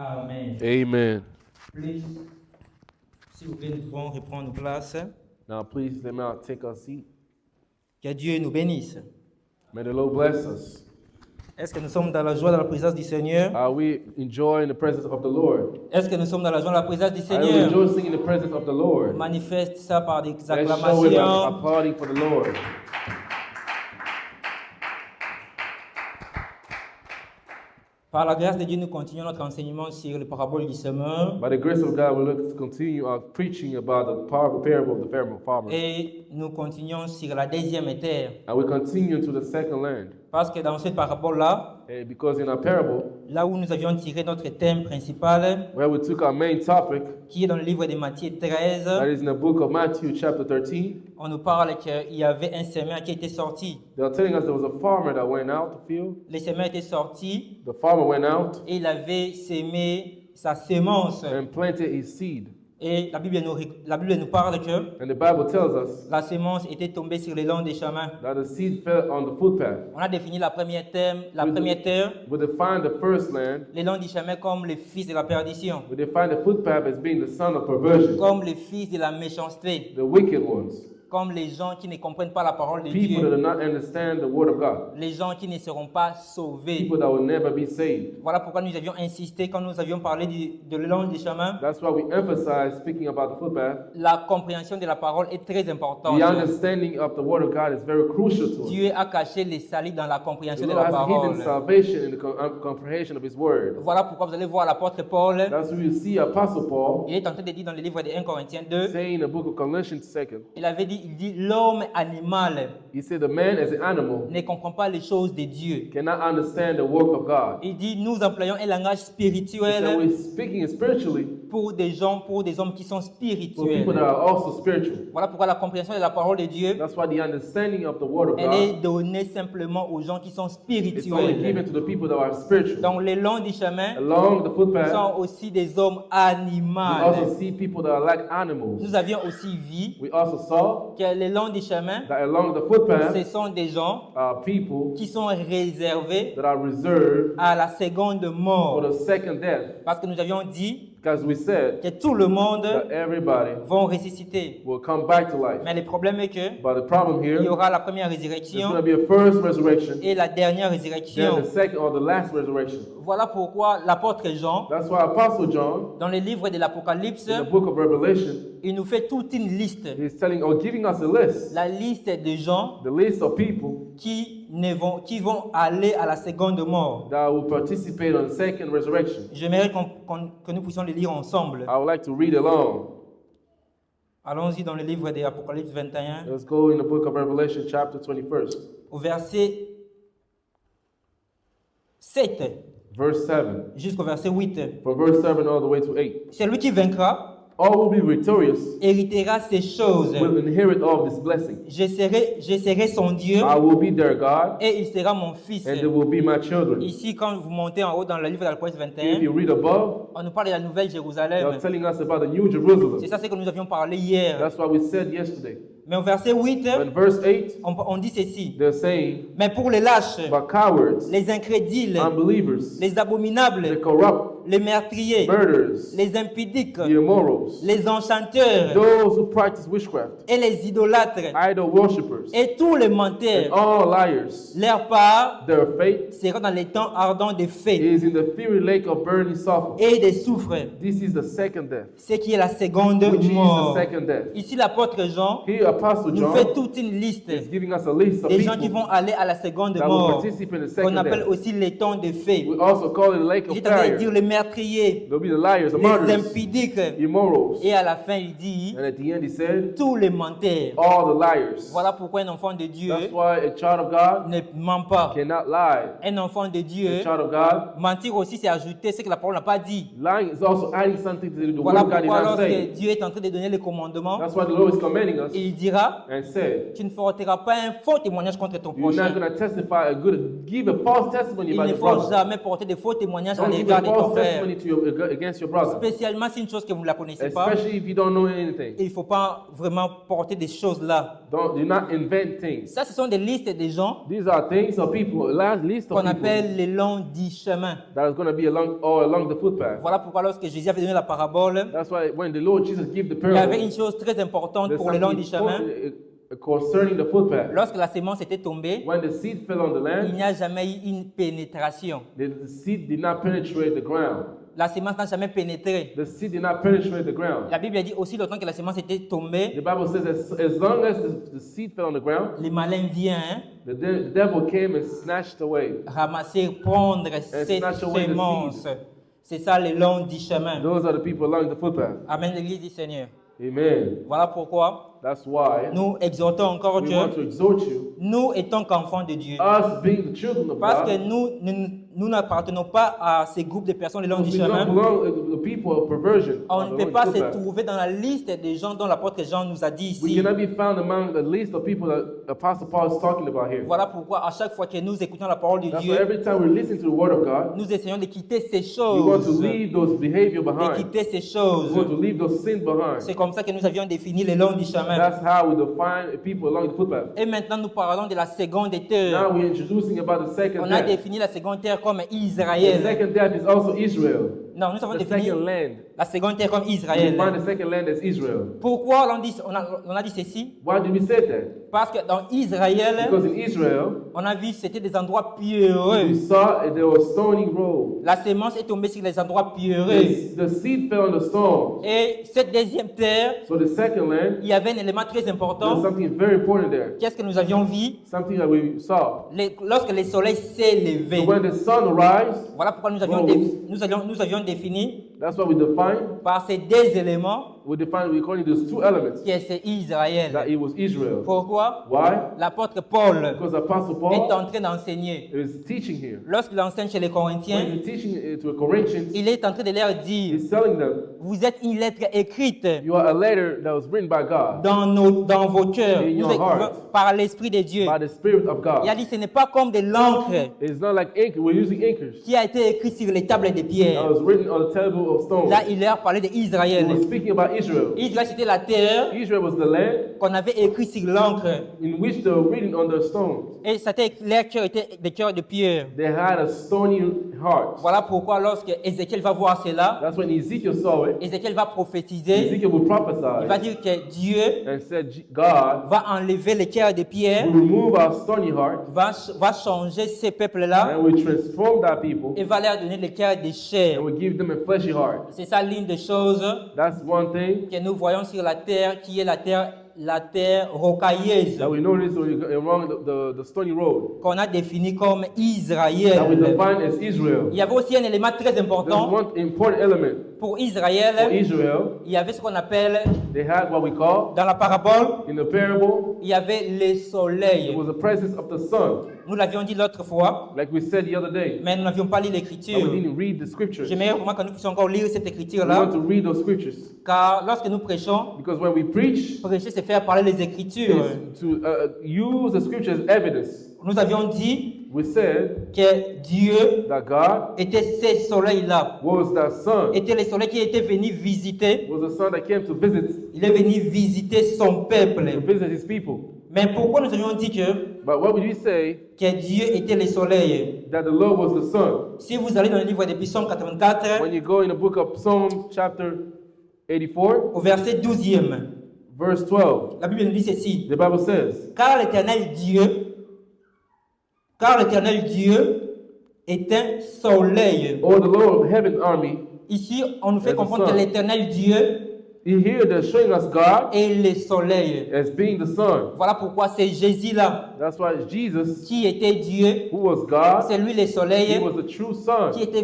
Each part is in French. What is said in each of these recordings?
Amen. Amen. Please, s'il vous plaît, nous pouvons reprendre place. Now, please, let me out, take our seat. Que Dieu nous bénisse. May the Lord bless us. Est-ce que nous sommes dans la joie, dans la présence du Seigneur? Are we enjoying the presence of the Lord? Est-ce que nous sommes dans la joie, dans la présence du Are we Seigneur? rejoicing in the presence of the Lord? Manifeste ça par des Let's show it by acclamations. applauding for the Lord. Par la grâce de Dieu, nous continuons notre enseignement sur les paraboles du semeur. By the grace of God, we'll look to continue our preaching about the parable of the farmer. Et nous continuons sur la deuxième terre. And we continue to the second land. Parce que dans cette parabole-là, And because in our parable, là où nous avions tiré notre thème principal, where we took our main topic, qui est dans le livre de Matthieu 13, that is in the book of Matthew chapter 13, on nous parle qu'il y avait un semeur qui était sorti. they are telling us there was a farmer that went out to field. Le semeur était sorti The farmer went out et il avait sémé sa semence. and planted his seed. Et la Bible nous parle que And the Bible tells us la semence était tombée sur le long des chemins. that the seed fell on the footpath. On a défini la première terre, We define the first land. le long du chemin comme le fils de la perdition, We define the footpath as being the son of perversion, comme le fils de la méchanceté, the wicked ones, comme les gens qui ne comprennent pas la parole de people that Dieu, do not understand the word of God, les gens qui ne seront pas sauvés. people that will never be saved. Voilà pourquoi nous avions insisté quand nous avions parlé de le long du chemin. That's why we emphasize speaking about the footpath. La compréhension de la parole est très importante. The understanding of the word of God is very crucial to us. Dieu a caché les salis dans la The compréhension de Lord la has hidden parole. salvation in the comprehension of His word. Voilà pourquoi vous allez voir l'apôtre Paul. That's why you see Apostle Paul Il est en train de dire dans le livre de 1 Corinthiens 2, saying in the book of Colossians 2, il dit l'homme animal he said the man as an animal ne comprend pas les choses de Dieu. cannot understand the work of God. Il dit nous employons un langage He said spirituel we're speaking spiritually pour des hommes qui sont for people that spirituels. are also spiritual. Voilà pourquoi la compréhension de la parole de Dieu, That's why the understanding of the word of elle est God donnée simplement aux gens qui sont is only given spirituels. to the people that are spiritual. Donc les longs du chemin Along the footpath, sont aussi des hommes we also animaux. see people that are like animals. Nous avions aussi vu We also saw que les longs du chemin, that along the footpath ce sont des gens are people qui sont réservés that are reserved à la seconde for mort. the second death. Parce que nous avions dit Because we said que tout le monde that everybody vont ressusciter. will come back to life. Mais le problème est que But the problem il y here, aura la première there's going résurrection to be a first resurrection, et la dernière then résurrection. the second or the last resurrection. Voilà pourquoi l'apôtre Jean, That's why Apostle John, dans le livre de l'Apocalypse, in the book of Revelation, il nous fait toute une liste. he's telling or giving us a list, La liste de gens the list of people qui vont aller à la seconde mort. that will participate on the second resurrection. J'aimerais que nous puissions le lire ensemble. I would like to read along. Allons-y dans le livre de l'Apocalypse 21, Let's go in the book of Revelation, chapter 21, au verset 7 verse 7. jusqu'au verset 8. From verse 7 all the way to 8. Celui qui vaincra All will be victorious, héritera ces choses. will inherit all this blessing. Je serai son Dieu I will be their God, et il sera mon fils. and they will be my children. Ici, quand vous montez en haut dans le livre de l'Apocalypse If 21, you read above, on nous parle de la nouvelle they're Jérusalem. telling us about the New Jerusalem. C'est ça ce que nous avions parlé hier. That's what we said yesterday. Mais au verset 8, In verse 8, on dit ceci. they're saying, Mais pour les lâches, but cowards, les incrédules, unbelievers, les the abominables, corrupt, les meurtriers, murderers, les impudiques, the immorals, les enchanteurs those who practice witchcraft, et les idolâtres idol worshippers, et tous les and menteurs, all liars. leur part Their fate sera dans les temps ardents de feu is in the fiery lake of burning sulfur. et de soufre, This is the second death, ce qui est la seconde which is the mort. second death. Ici, l'apôtre Jean Here, Apostle nous John fait toute une liste is giving us a list of des gens qui people vont aller à la seconde that will mort, participate in the qu'on second appelle death. aussi les temps de feu. We also call it the lake Il of est en train de fire. dire les meurtriers, There'll be the liars, the les murderers, impudiques, the immorals. et à la fin, il dit And at the end, he said, tous les menteurs. all the liars. Voilà pourquoi un enfant de Dieu That's why a child of God ne ment pas. cannot lie. Un enfant de A Dieu, child of God, mentir aussi, c'est ajouter ce que la parole n'a pas dit. lying is also adding something to the word Voilà of God did pourquoi not lorsque say. Dieu est en train de donner les commandements, That's why the Lord is commanding us. il dit dira, and said, tu ne feras pas un faux témoignage contre ton you're not prochain. going to testify give a false testimony Il about ne your faut brother. jamais porter de faux témoignages à Don't give l'égard a de ton false frère. testimony against your brother, Spécialement si une chose que vous ne la connaissez pas. especially if you don't know anything. Il ne faut pas vraiment porter des choses là. Do not invent things. Ça, ce sont des listes des gens These are things of people, a last list of qu'on people appelle les longs dits chemins. that is going to be along the footpath. Voilà pourquoi lorsque Jésus avait donné la parabole, That's why when the Lord Jesus gave the il y avait parable, une chose très importante there's pour les longs something dits chemins. concerning the footpath. Lorsque la sémence était tombée, When the seed fell on the il land, n'y a jamais eu une pénétration. the seed did not penetrate the ground. La sémence n'a jamais pénétré. The seed did not penetrate the ground. La Bible dit aussi, longtemps que la sémence était tombée, The Bible says as long as the seed fell on the ground, les malins viennent the devil came and snatched away. ramasser, prendre cette snatch away the sémence. C'est ça les longs dits chemins. Those are the people along the footpath. Amen, l'Église du Seigneur. Amen. Voilà pourquoi That's why nous exhortons encore we want que to exhort you, nous étant qu'enfants de Dieu. us being the children of Parce que God, nous n'appartenons pas à ces groupes de personnes le long du we don't chemin. belong to the people of perversion. On of ne the peut pas se footpath. trouver dans la liste des gens dont l'apôtre Jean nous a dit We ici. cannot be found among the list of people that Apostle Paul is talking about here. Voilà pourquoi à chaque fois que nous écoutons la parole de That's why Dieu, every time we listen to the Word of God, nous essayons de quitter ces we want to choses. leave those behavior De behind. quitter ces We choses. want to leave those sins behind. C'est comme ça que nous avions défini les longs du chemin. That's how we define people along the footpath. Et maintenant nous parlons de la seconde Now terre. we're introducing about the second On a death. défini la seconde terre comme The Israël. second death is also Israel. Non, nous avons The défini second land. la seconde terre comme We Israël. find the second land as Israel. Pourquoi on a dit ceci? Why did we say that? Parce que dans Israël, Because in Israel, on a vu que c'était des endroits we pierreux. saw there was stony road. La sémence est tombée sur les endroits pierreux. The seed fell on the stones. Et cette deuxième terre, So the second land, il y avait un élément très there's important. something very important there. Qu'est-ce que nous avions vu? Something that we saw. Lorsque le soleil s'est levé. So when the sun arrives, Voilà pourquoi nous avions défini that's what we define. par ces deux éléments We define according to those two elements que c'est Israël. that it was Israel. Pourquoi? Why? L'apôtre Paul Because Apostle est Paul en train d'enseigner. is teaching here. Lorsqu'il enseigne chez les When Corinthiens, he's teaching it to the Corinthians, il est en train de leur dire, he's telling them, vous êtes une lettre écrite you are a letter that was written by God, dans vos cœurs, In your heart. par l'Esprit de Dieu. by the Spirit of Il a God. dit, ce n'est pas comme de l'encre It's not like ink. We're using inkers. qui a été écrite sur les tables de That pierre. was written on a table of stone. Là, il leur parlait He d'Israël. was speaking about Israel. Israël, c'était la terre Israel was the land qu'on avait écrite sur l'encre. in which they were reading on the stones. Et c'était leurs cœurs étaient des cœurs de pierre. They had a stony heart. Voilà pourquoi lorsque Ézéchiel va voir cela, That's when Ezekiel saw it. Ézéchiel va prophétiser. Ezekiel will Il va prophesy dire que Dieu and said, God va enlever les cœurs de pierre, will remove our stony heart va changer ces peuples-là and will transform that people et va leur donner les cœurs de chair. and will give them a fleshy heart. C'est ça l'une des choses That's one thing que nous voyons sur la terre, qui est la terre rocailleuse, that we notice when you go along the stony road qu'on a définie comme that we Israël. define as Israel. Il y avait aussi un élément très There's important one important element pour for Israël. Israel. Il y avait ce qu'on appelle, They had what we call dans la parabole, in the parable, il y avait le soleil. it was the presence of the sun, Nous l'avions dit l'autre fois, like we said the other day. mais nous n'avions pas lu But l'écriture. we didn't read the scriptures. We J'aimerais vraiment que nous puissions encore lire cette want écriture-là, to read those scriptures car lorsque nous prêchons, because when we preach, prêcher, c'est faire parler les écritures. is to use the scripture as evidence. Nous avions dit We said que Dieu that God était ce soleil-là, was that sun, était le soleil qui était venu visiter. was the sun that came to visit Il est venu visiter son peuple. his people. Mais pourquoi nous avions dit que But what would we say Dieu était le soleil? that the Lord was the sun? Si vous allez dans le livre des Psaumes 84, When you go in the book of Psalm chapter 84, au verset 12e, verse 12, la Bible nous dit ceci. the Bible says, Car l'Éternel Dieu est un soleil. "Oh, the Lord of heaven army." Ici, on nous fait As a comprendre que sun. l'Éternel Dieu Here they're showing us God est le soleil. as being the sun. Voilà pourquoi c'est Jésus-là That's why Jesus, qui était Dieu, who was God, c'est lui le he soleil was the true sun qui était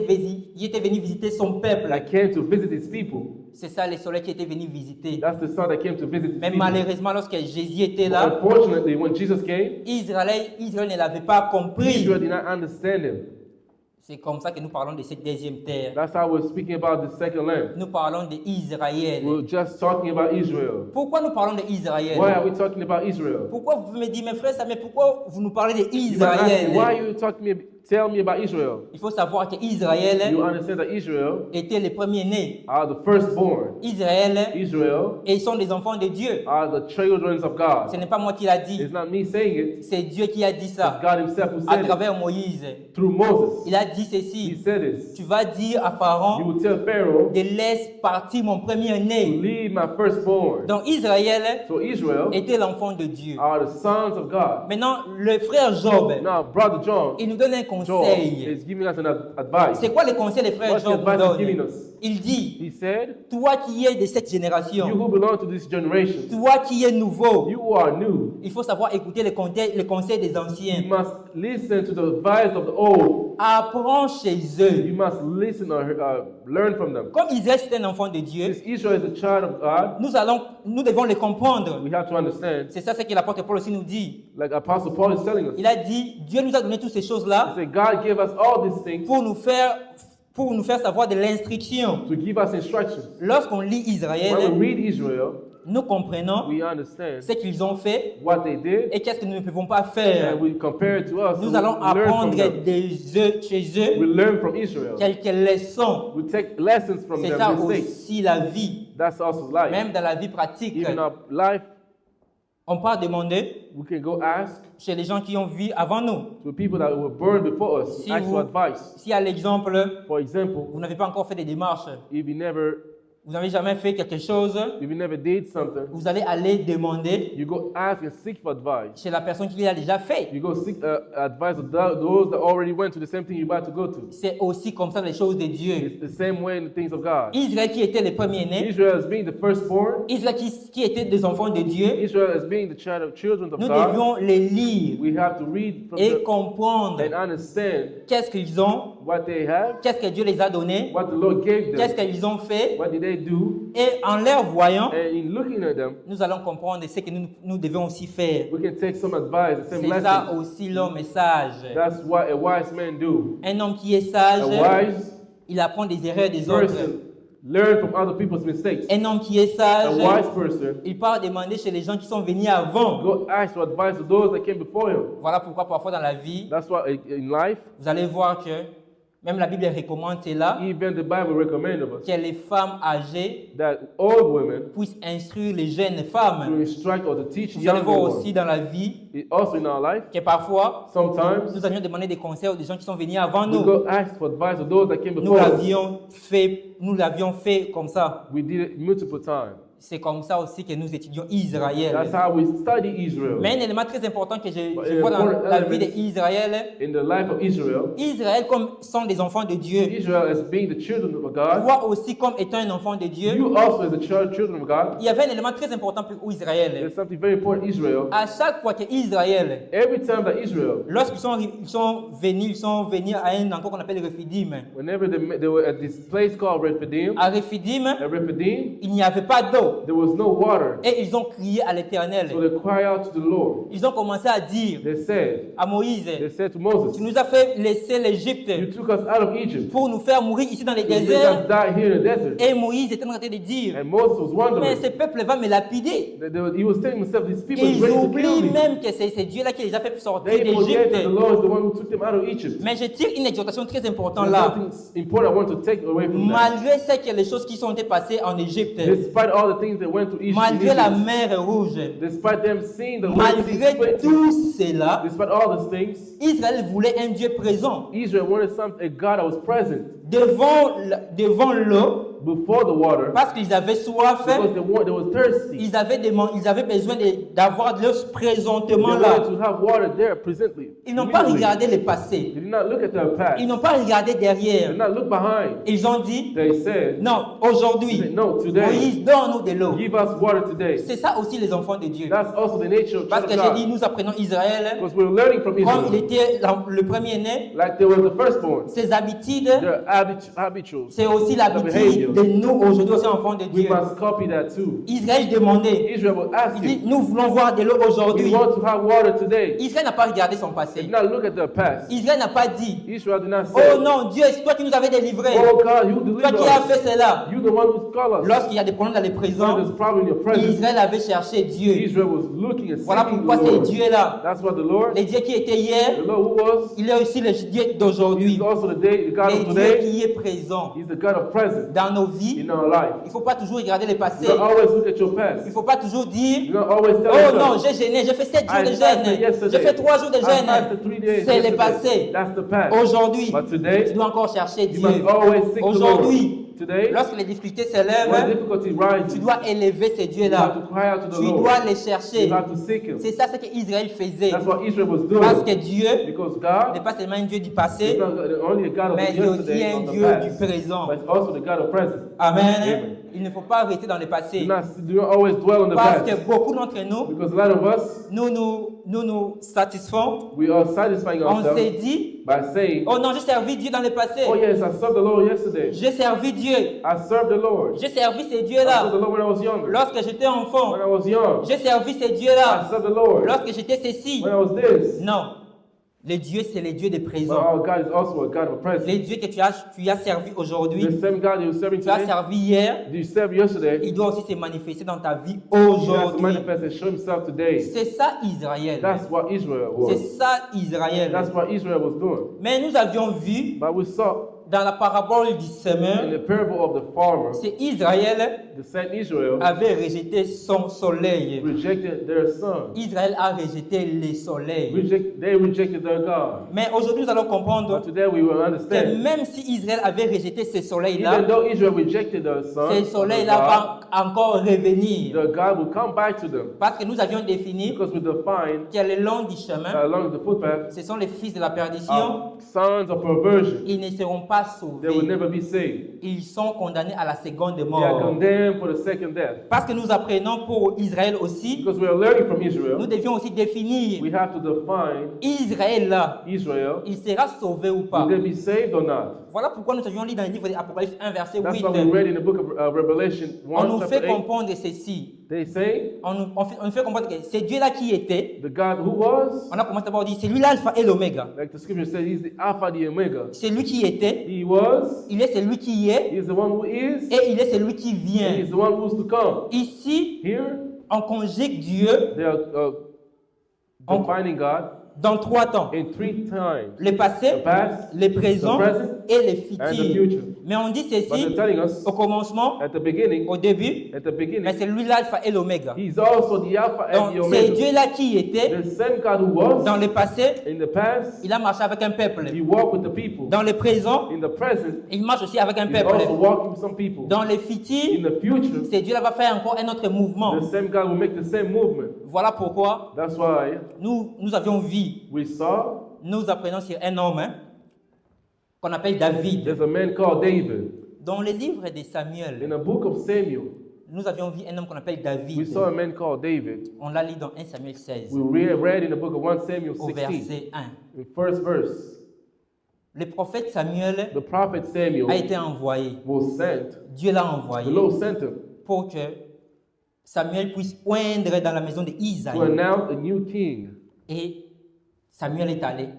venu visiter son peuple. that came to visit his people. C'est ça le soleil qui était venu visiter. That's the sun that came to visit his Mais people. malheureusement, lorsque Jésus était là, Unfortunately, when Jesus came, Israël ne l'avait pas compris. Israel did not understand him. C'est comme ça que nous parlons de cette deuxième terre. That's how we're speaking about the second land. Nous parlons d'Israël. We're just talking about Israel. Pourquoi nous parlons d'Israël? Why are we talking about Israel? Pourquoi vous me dites, mes frères, mais pourquoi vous nous parlez You might ask me, why d'Israël? are you tell me about Israel? Il faut savoir qu'Israël You understand that Israel était les premiers-nés. are the firstborn. Israël, Israel et ils sont des enfants de Dieu. are the children of God. Ce n'est pas moi qui l'a dit. It's not me saying it. C'est Dieu qui a dit It's ça God himself who à said it travers Moïse. through Moses. Il a dit He ceci. said this. Tu vas dire à You Pharaon will tell Pharaoh de laisse partir mon to premier-né. leave my firstborn. Donc Israël So Israel était l'enfant de Dieu. are the sons of God. Maintenant, le frère Job, Now, brother John, il nous donne un Job conseil. is giving us an advice. C'est quoi le conseil des frères What's the Job nous advice he's giving donne? us? Il dit, He said, toi qui es de cette you génération, who belong to this generation, toi qui es nouveau, you who are new, il faut savoir écouter les conseils des you anciens. must listen to the advice of the old. Apprends chez eux. You must listen or learn from them. Comme Israël c'est un enfant de Dieu, Since Israel is a child of God, nous devons le comprendre. we have to understand, C'est ça ce que l'apôtre Paul aussi nous dit. like Apostle Paul is telling us, Il a dit, Dieu nous a donné toutes ces he choses-là said, God gave us all these things pour nous faire savoir de l'instruction. to give us instructions. Lorsqu'on lit When Israël, we read Israel, nous comprenons we understand ce qu'ils ont fait what they did, et qu'est-ce que nous ne pouvons pas faire. and we compare it to us. Nous So allons we learn from apprendre them. chez eux We learn from Israel. quelques leçons. We take lessons from C'est their ça mistakes. aussi la vie, That's also life. même dans la vie pratique. Even our life, On peut demander we can go ask chez les gens qui ont vu avant nous. to people that were born before us, Si ask vous- for advice. Si à l'exemple, For example, vous n'avez pas encore fait des démarches, if vous n'avez jamais fait quelque chose, you never did something, vous allez aller demander you go ask and seek for advice. chez la personne qui l'a déjà fait. You go seek advice of those that already went to the same thing you're about to go to. C'est aussi comme ça les choses de Dieu. It's the same way in the things of God. Israël qui était le premier-né, Israel as being the firstborn, Israël qui était des enfants de Dieu, Israel as being the children of nous God. devions les lire We have to read from et them comprendre and understand qu'est-ce qu'ils ont, what they have, qu'est-ce que Dieu les a donné, what the Lord gave qu'est-ce them, qu'ils ont fait. what did they do, Et en les voyant, and in looking at them, nous allons comprendre ce que nous devons aussi faire. we can take some advice, the same C'est ça lesson. aussi l'homme est sage. That's what a wise man do. Un homme qui est sage, A wise il apprend des erreurs des autres. person learn from other people's mistakes. Un homme qui est A sage, wise person il part demander chez les gens qui sont venus avant. go ask for advice to those that came before him. Voilà pourquoi parfois dans la vie, That's why in life, vous allez voir que même la Bible recommande cela, even the Bible recommends of us que les femmes âgées that old women puissent instruire les jeunes to femmes. instruct or to teach Vous allez younger voir ones. aussi dans la vie Also in our life, que parfois, sometimes nous allions demander des conseils aux gens qui sont venus avant we nous. go ask for advice of those that came Nous before us. nous l'avions fait comme ça. We did it multiple times. C'est comme ça aussi que nous étudions Israël. That's how we study Israel. Mais un élément très important que je But vois dans important la vie element d'Israël, in the life of Israel, Israël comme sont des enfants de Dieu, Israel as being the children of God, toi aussi comme étant un enfant de Dieu, you also as the children of God, il y avait un élément très important pour Israël. there's something very important in Israel. À chaque fois que Israël, Every time that Israel, lorsqu'ils sont venus à un endroit qu'on appelle Rephidim. whenever they were at this place called Rephidim, À Rephidim, at Rephidim, il n'y avait pas d'eau. there was no water. Et ils ont crié à l'Éternel. So they cry out to the Lord. Ils ont commencé à dire They said à Moïse, to Moses, tu nous as fait laisser l'Égypte you took us out of Egypt. pour nous faire mourir ici dans les You made déserts. us die here in the desert. Et Moïse était en train de dire, And Moses was mais wondering. ce peuple va me lapider. He was telling himself, these people Ils are ready to kill oublient me. même que c'est Dieu là qui les a fait sortir They forget that the d'Égypte. Lord is the one who took them out of Egypt. Mais je tire une exhortation très importante There's là. something important I want to take away from that. Malgré ce que les choses qui sont passées en Égypte, Despite all the things that went to Egypt, malgré la mer Rouge, despite them seeing the Red Sea malgré split, tout cela, despite all these things, Israël voulait un Dieu présent. Israel wanted a God that was present Devant l'eau, before the water parce qu'ils avaient soif, because they were thirsty. ils avaient besoin d'avoir de l'eau They présentement wanted là. to have water there presently. Ils n'ont pas immediately. regardé le passé. They did not look at their past. Ils n'ont pas regardé They derrière. did not look behind. Ils ont dit, They said, non, aujourd'hui, no, today, Moïse, donne-nous de l'eau. give us water today. C'est ça aussi les enfants de Dieu. That's also the nature of Parce que child of j'ai dit, God. nous apprenons Israël, Because we're learning from comme il Israel. était le premier-né, Like they were the firstborn. ses habitudes, Their habituals. c'est aussi Their l'habitude behavior. de nous aujourd'hui aussi enfants de we Dieu. must copy that too. Israël demandait, Israel was il dit, asking, nous voulons voir de l'eau we aujourd'hui. want to have water today. Israël n'a pas regardé son They passé. did not look at their past. Israël n'a pas dit, Israel did not oh say, non, Dieu, c'est toi qui nous avais délivrés. oh God, you Toi deliver qui as us. fait cela. You the one who called us. Lorsqu'il y a des problèmes dans les When présents, there's a problem in your presence, Israël avait cherché Dieu. Israel was looking and Voilà seeking pourquoi the c'est Lord. Dieu là. That's what the Lord, Le Dieu qui était hier, the Lord who was, il est aussi le Dieu d'aujourd'hui. He's also the God Le of Dieu today. qui est présent He's the God of present dans nos vies. in our life. Il ne faut pas toujours regarder le passé. You don't always look at your Il past. ne faut pas toujours dire, You don't always tell oh non, yourself, j'ai jeûné, j'ai fait 7 jours I de fasted jeûne. yesterday. J'ai fait 3 jours de I fasted 3 jeûne. days C'est le yesterday. passé. That's the past. Aujourd'hui, But today, tu dois encore chercher you Dieu. must always seek the Lord. Aujourd'hui, Today, lorsque les difficultés when s'élèvent, difficulty rises, tu dois élever ces you have dieux-là. to cry out to the Tu Lord. dois les chercher. You have to seek Him. C'est ça ce qu'Israël faisait. That's what Israel was Parce doing. que Dieu Because n'est God pas seulement un Dieu du is passé, not only a God of mais the c'est aussi yesterday un or the Dieu du past, présent. but it's also the God of present. Amen. Amen. Il ne faut pas rester dans le passé. Do not always dwell on the Parce que past. beaucoup d'entre nous, Because a lot of us, nous satisfaisons. we are satisfying On s'est ourselves dit, by saying, oh non, j'ai servi Dieu dans le passé. oh yes, I served the Lord yesterday. J'ai servi Dieu. I served the Lord. J'ai servi ces I served dieux-là. the Lord when I was younger. Lorsque j'étais enfant, When I was young, j'ai servi ces I dieux-là. served the Lord. Lorsque j'étais ceci. When I was this. Non. Le Dieu, c'est le Dieu des But présents. our God is also a God of present. Le Dieu que tu as servi aujourd'hui, The same God you serving tu as today, servi hier, you served yesterday, il doit aussi se manifester dans ta vie He has to aujourd'hui. manifest and show Himself today. C'est ça Israël. That's what Israel C'est was. ça Israël. That's what Israel was doing. Mais nous avions vu But we saw dans la parabole du in semeur, the parable of the farmer, c'est Israël the saint Israel avait rejeté son soleil. rejected their son. Israël a rejeté le soleil. They rejected their God. Mais aujourd'hui, nous allons comprendre But today we will que understand. même si Israël avait rejeté ce Even soleil-là, though Israel rejected their son, ce soleil-là va encore revenir. the God will come back to them. Parce que nous avions défini Because we define que le long du chemin, along the footpath, ce sont les fils de la perdition. sons of perversion. Ils ne seront pas They will sauvés. never be saved. Ils sont condamnés à la seconde They are mort. condemned for the second death. Parce que nous apprenons pour Israël aussi, Because we are learning from nous Israel, devions aussi définir we have to define Israël là, Israel. il sera sauvé ou pas. Will they be saved or not? Voilà pourquoi nous avions lu dans le livre d'Apocalypse 1 verset That's 8. what we read in the book of Revelation On 1, nous fait chapter 8. comprendre ceci. They say On nous fait comprendre que c'est Dieu là qui était. the God who was, On a commencé d'abord à dire c'est lui l'alpha et l'oméga. like the scripture says, He's the Alpha, the Omega. C'est lui qui était, He was, il est celui qui est He's the one who is, et il est celui qui and vient. He's the one who's to come. Ici, Here, on conjugue Dieu they are defining God dans 3 temps. in 3 times. Le passé, The past, le présent the present, et le and the futur. future. Mais on dit But they're ceci telling us au commencement, at the beginning, au début, mais c'est lui l'alpha et l'oméga. He's also the Alpha and the Donc c'est Omega. Dieu là qui était. The same God who was Dans le passé, in the past, il a marché avec un peuple. He walked with the people. Dans le présent, In the present, il marche aussi avec un He's also peuple. walking with some people. Dans le In futur, the future, c'est Dieu là va faire encore un autre mouvement. the same God will make the same movement. Voilà pourquoi That's why nous avions vu, we saw nous apprenons sur un homme qu'on appelle David. there's a man called David. Dans le livre de Samuel, In the book of Samuel, nous avions vu un homme qu'on appelle we David. saw a man called David. On l'a lu dans 1 Samuel 16, We read in the book of 1 Samuel au 16, verset 1. the first verse. Le prophète Samuel The prophet Samuel a été envoyé. was sent. Dieu l'a The envoyé Lord sent him pour que Samuel puisse oindre dans la maison to d'Isaïe. announce a new king. Et Samuel est allé.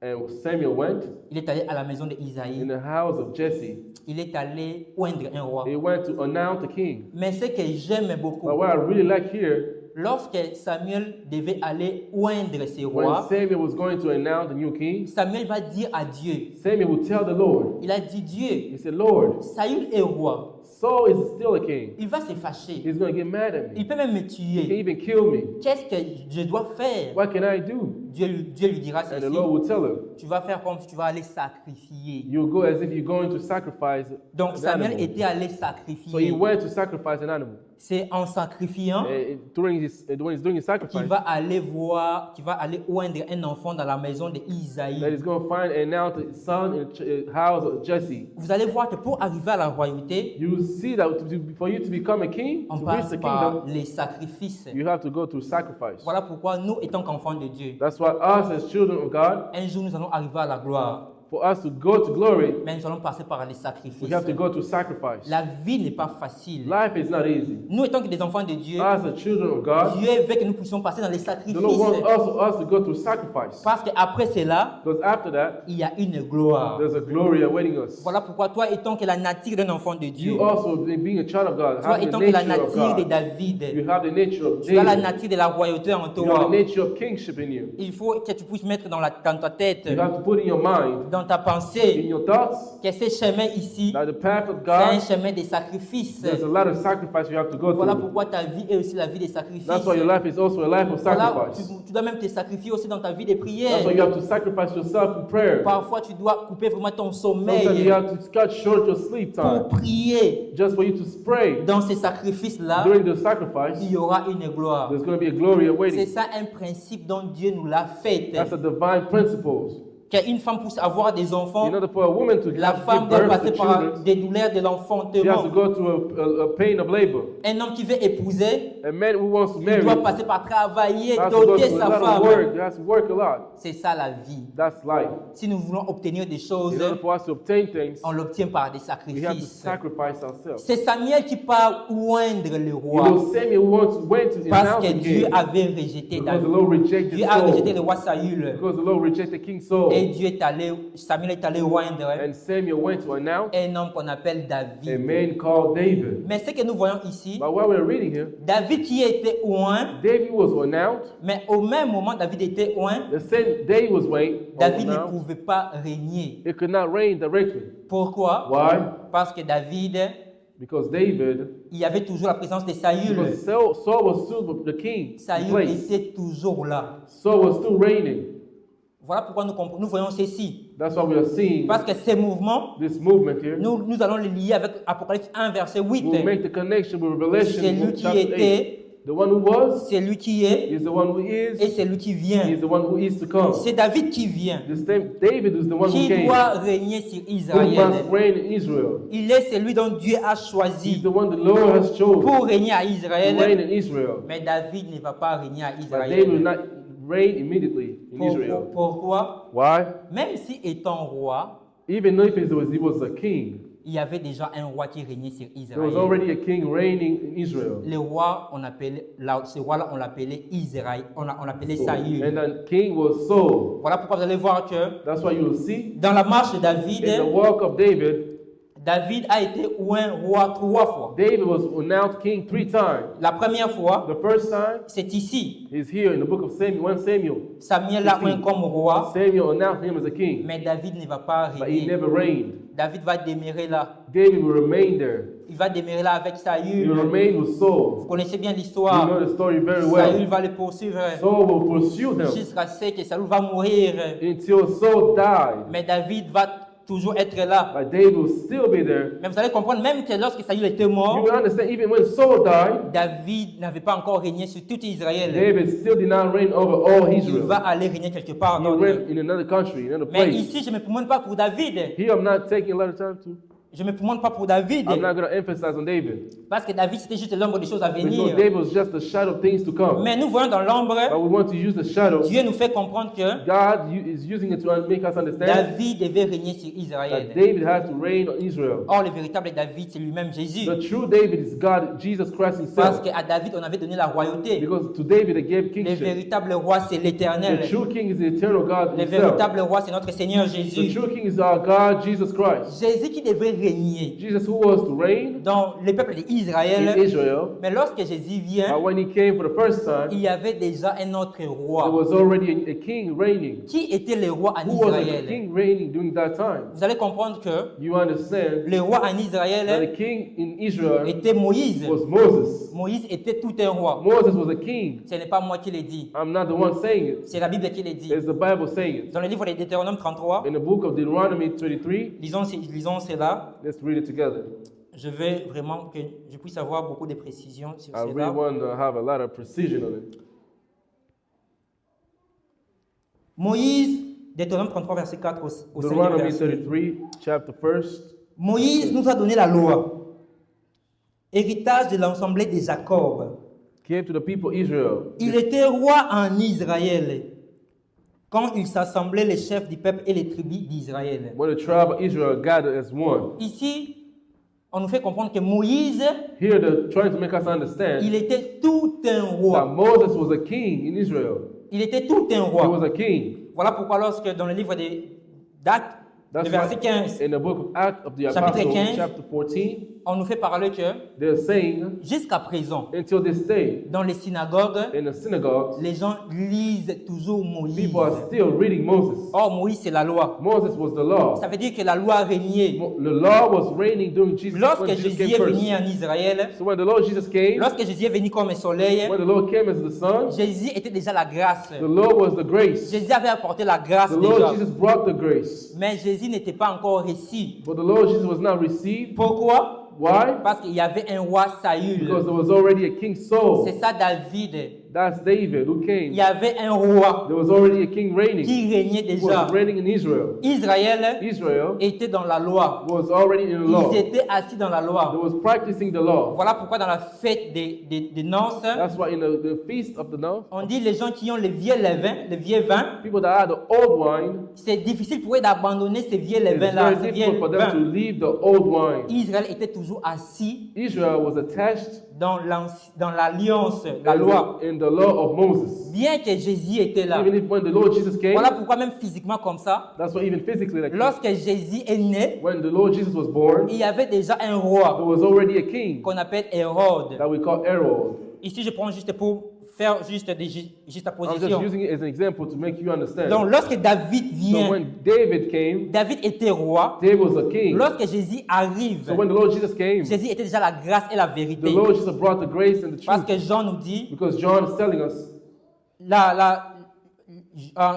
And Samuel went Il est allé à la maison in d'Isaïe. the house of Jesse. Il est allé oindre un roi. He went to announce a king. Mais ce que j'aime beaucoup, But what I really like here, lorsque Samuel devait aller oindre ses when rois, Samuel was going to announce the new king, Samuel va dire à Dieu, Samuel would tell the Lord, il a dit Dieu, he said, Lord, Saül est roi, Saul is still a king. il va se fâcher, He's going to get mad at me. il peut même me He can tuer. even kill me. Qu'est-ce que je dois faire? What can I do? Dieu lui dira And the ceci, Lord will tell him, tu vas faire comme si tu vas aller sacrifier. you'll go as if you're going to sacrifice Donc an Samuel animal. était allé So he sacrifier. went to sacrifice an animal. C'est en sacrifiant And when he's doing his qu'il sacrifice, va aller voir, qu'il va aller oindre un enfant dans la maison d'Isaïe. that he's going to find and now the son in the house of Jesse. Vous allez voir que pour arriver à la royauté, You see that for you to become a king, on to reach passe the par kingdom, les sacrifices. you have to go through sacrifice. Voilà pourquoi nous, étant qu'enfants de Dieu, That's why us as children of God, un jour nous allons arriver à la gloire. For us to go to glory, mais nous allons passer par les we sacrifices. have to go through sacrifice. La vie n'est pas facile. Life is not easy. Nous, étant que des enfants de Dieu, As the children of God, Dieu veut que nous puissions passer dans les the Lord wants sacrifices. us to go through sacrifice. Parce qu'après cela, Because after that, il y a une gloire. there's a glory awaiting us. Voilà pourquoi toi, étant que la nature d'un enfant de Dieu, You also, being a child of God, toi, have the étant que la nature of nature de God. David, You have the nature of tu as la David. nature de la royauté en You have toi. the nature of kingship in you. Il faut que tu puisses mettre dans ta tête, You have to put in your mind, dans ta in pensée, your thoughts, que ce chemin ici, that the path of c'est un God, chemin des sacrifices. there's a lot of sacrifice you have to go Voilà through. pourquoi ta vie est aussi la vie des sacrifices. That's why your life is also a life of Voilà, sacrifice. tu dois même te sacrifier aussi dans ta vie de prière. That's why you have to sacrifice yourself in prayer. Parfois, tu dois couper vraiment ton Sometimes sommeil you have to cut short your sleep pour time prier. just for you to pray. Dans ces sacrifices-là, During the sacrifice, il y aura une gloire. there's going to be a glory C'est awaiting. ça un principe dont Dieu nous l'a fait. That's a divine principle. Qu'une femme puisse avoir des enfants, In order for a woman to la give femme doit birth passer to par children, des douleurs de she has to l'enfantement. go through a pain of labor. Un homme qui veut épouser, A man who wants to il marry doit passer par travailler, has to go doter through a sa lot of femme. work. He has to work a lot. C'est ça la vie. That's life. Si nous voulons obtenir des choses, In order for us to obtain things, on l'obtient par des we have to sacrifices. sacrifice ourselves. C'est Samuel qui part oindre le You roi know, Samuel went to parce announce que the Dieu king avait rejeté because the David. Lord rejected Dieu a rejeté le Saul. roi Saül. Because the Lord rejected King Saul. Et Dieu est allé, Samuel est allé oindre And Samuel went to announce un homme qu'on appelle a David. man called David. Mais ce que nous voyons ici, But while we're reading here, David qui était oint, David was announced. mais au même moment David était oint, The same David was David ne announced. pouvait pas régner. It could not reign directly. Pourquoi? Why? Parce que David, Because David, il y avait toujours la présence de Saül. because Saul was still the king in Saül place. était toujours là. Saul was still reigning. Voilà pourquoi nous voyons ceci. That's why we are seeing Parce que ces mouvements, this movement here. nous allons les lier avec Apocalypse 1, verset 8. We'll make the connection with Revelation C'est lui qui chapter 8. était, The one who was, c'est lui qui est, is the one who et is, c'est lui qui he vient. is the one who is to come. C'est David qui vient, This time, David is the one who qui came, doit régner sur who Israël. must reign in Israel. Il est celui dont Dieu a He's choisi the one the Lord has chosen pour régner à to reign Israël. in Israel. Mais David ne va pas régner à But David will Israël. not reign immediately in Israel. Pourquoi? Why? Même si étant roi, Even if he was a king, il y avait déjà un roi qui régnait sur there was Israël. already a king reigning in Israel. Le roi, ce roi-là, on l'appelait Israël, on l'appelait And Saül. the king was Saul. Voilà pourquoi vous allez voir que That's why you will see dans la marche de in the David, walk of David, David a été oint roi 3 fois. David was announced king 3 times. La première fois, The first time c'est ici. is here in the book of Samuel, 1 Samuel. Samuel l'a oint comme roi, Samuel announced him as a king, mais David ne va pas but he régner. never reigned. David va demeurer là. David will remain there. Il va demeurer là avec He will Saül. remain with Vous Saul. connaissez bien You l'histoire. know the story very Saül well. va le poursuivre Saul will pursue him jusqu'à ce que Saül va mourir. until Saul died. Mais David va toujours être là. But David will still be there. Mais vous allez comprendre, même que lorsque Saül était You mort, will understand, even when Saul died, David n'avait pas encore régné sur tout Israël. David still did not reign over all Il Israel. va aller régner quelque part He d'autre. reigned in another country, in another Mais place. ici, je ne me promène pas pour David. Here I'm not taking a lot of time to. Je ne me promène pas pour David. I'm not going to emphasize on David. Parce que David, c'était juste l'ombre des choses à Because venir. David was just the shadow of things to come. Mais nous voyons dans l'ombre, But we want to use the shadow. Dieu nous fait comprendre que God is using it to make us understand David devait régner sur that Israël. David has to reign on Israel. Or, le véritable David, c'est lui-même Jésus. The true David is God, Jesus Christ Parce himself. qu'à David, on avait donné la royauté. Because to David they gave Le kingship. véritable roi, c'est The l'Éternel. true king is the eternal God Le himself. véritable roi, c'est notre Seigneur The Jésus. true king is our God, Jesus Christ. Jésus qui devait régner Jesus who was to reign dans le peuple in d'Israël. Israel. Mais lorsque Jésus vient, But when he came for the first time, il y avait déjà un autre there roi. was already a king reigning. Qui était le roi en Who was the Israël? king reigning during that time? Vous allez comprendre que You understand le roi en that Israël the king in Israel était Moïse. was Moses. Moïse était tout un roi. Moses was a king. Ce n'est pas moi qui l'ai dit. I'm not the one saying it. C'est la Bible qui le dit. It's the Bible saying it. Dans le livre de Deutéronome 33, In the book of Deuteronomy 33, lisons cela. let's read it together. Je veux vraiment que je puisse avoir beaucoup de précisions sur I really cela. want to have a lot of precision on it. Moïse, Deutéronome 33, verset 4 au 5e Deuteronomy verset. 33, chapter 1st. Moïse nous a donné la loi, héritage de l'ensemble de Jacob. Came to the people Israel. Il était roi en Israël. quand ils s'assemblaient, les chefs du peuple et les tribus d'Israël. when the tribe of Israel gathered as one. Ici, on nous fait comprendre que Moïse, Here they're trying to make us understand il était tout un that roi. Moses was a king in Israel. Il était tout un He roi. was a king. Voilà pourquoi lorsque dans le livre des d'Actes, le That's verset why 15, in the book of Acts of the Chapitre Apostles, 15. chapter 14, on nous fait parler que they're saying, jusqu'à présent, until this day, dans les synagogues, in the synagogues, les gens lisent toujours Moïse. people are still reading Moses. Or, Moïse, c'est la loi. Moses was the law. Ça veut dire que la loi régnait. The law was reigning during Jesus, Lorsque when Jesus Jésus came est first. venu en Israël, So when the Lord Jesus came, lorsque Jésus est venu comme un soleil, when the Lord came as the sun, Jésus était déjà la grâce. the Lord was the grace. Jésus avait apporté la grâce The déjà. Lord Jesus brought the grace. Mais Jésus n'était pas encore reçu. But the Lord Jesus was not received. Pourquoi? Why? Parce qu'il y avait un roi Saül. Because there was already a king Saul. C'est ça David. That's David who Il came. y avait un roi There was already a king reigning. qui régnait Who déjà. was reigning in Israel. Israël Israel était dans la loi. was already in the law. Ils étaient assis dans la They loi. was practicing the law. Voilà pourquoi dans la fête des noces, That's why in the feast of the North, on dit les gens qui ont le vieux vin, people that had the old wine, c'est difficile pour eux d'abandonner ces vieux it's levains-là, very ces vieux difficult for them to vins. leave the old wine. Israël était toujours assis Israel was attached dans l'alliance, la loi. in the law of Moses. Bien que Jésus était là. Even if when the Lord Jesus came, Voilà pourquoi même physiquement comme ça, that's why even physically, like lorsque Jésus est né, when the Lord Jesus was born, il y avait déjà un there roi was already a king qu'on appelle Hérode. that we call Herod. Ici, je prends juste pour faire juste des I'm just juxtapositions. using it as an example to make you understand. Donc, lorsque David So vient, when David came, David était roi. David was a king. Lorsque Jésus arrive, So when the Lord Jesus came, Jésus était déjà la grâce et la the vérité. Lord Jesus brought the grace and the Parce truth. que Jean nous dit, Because John is telling us,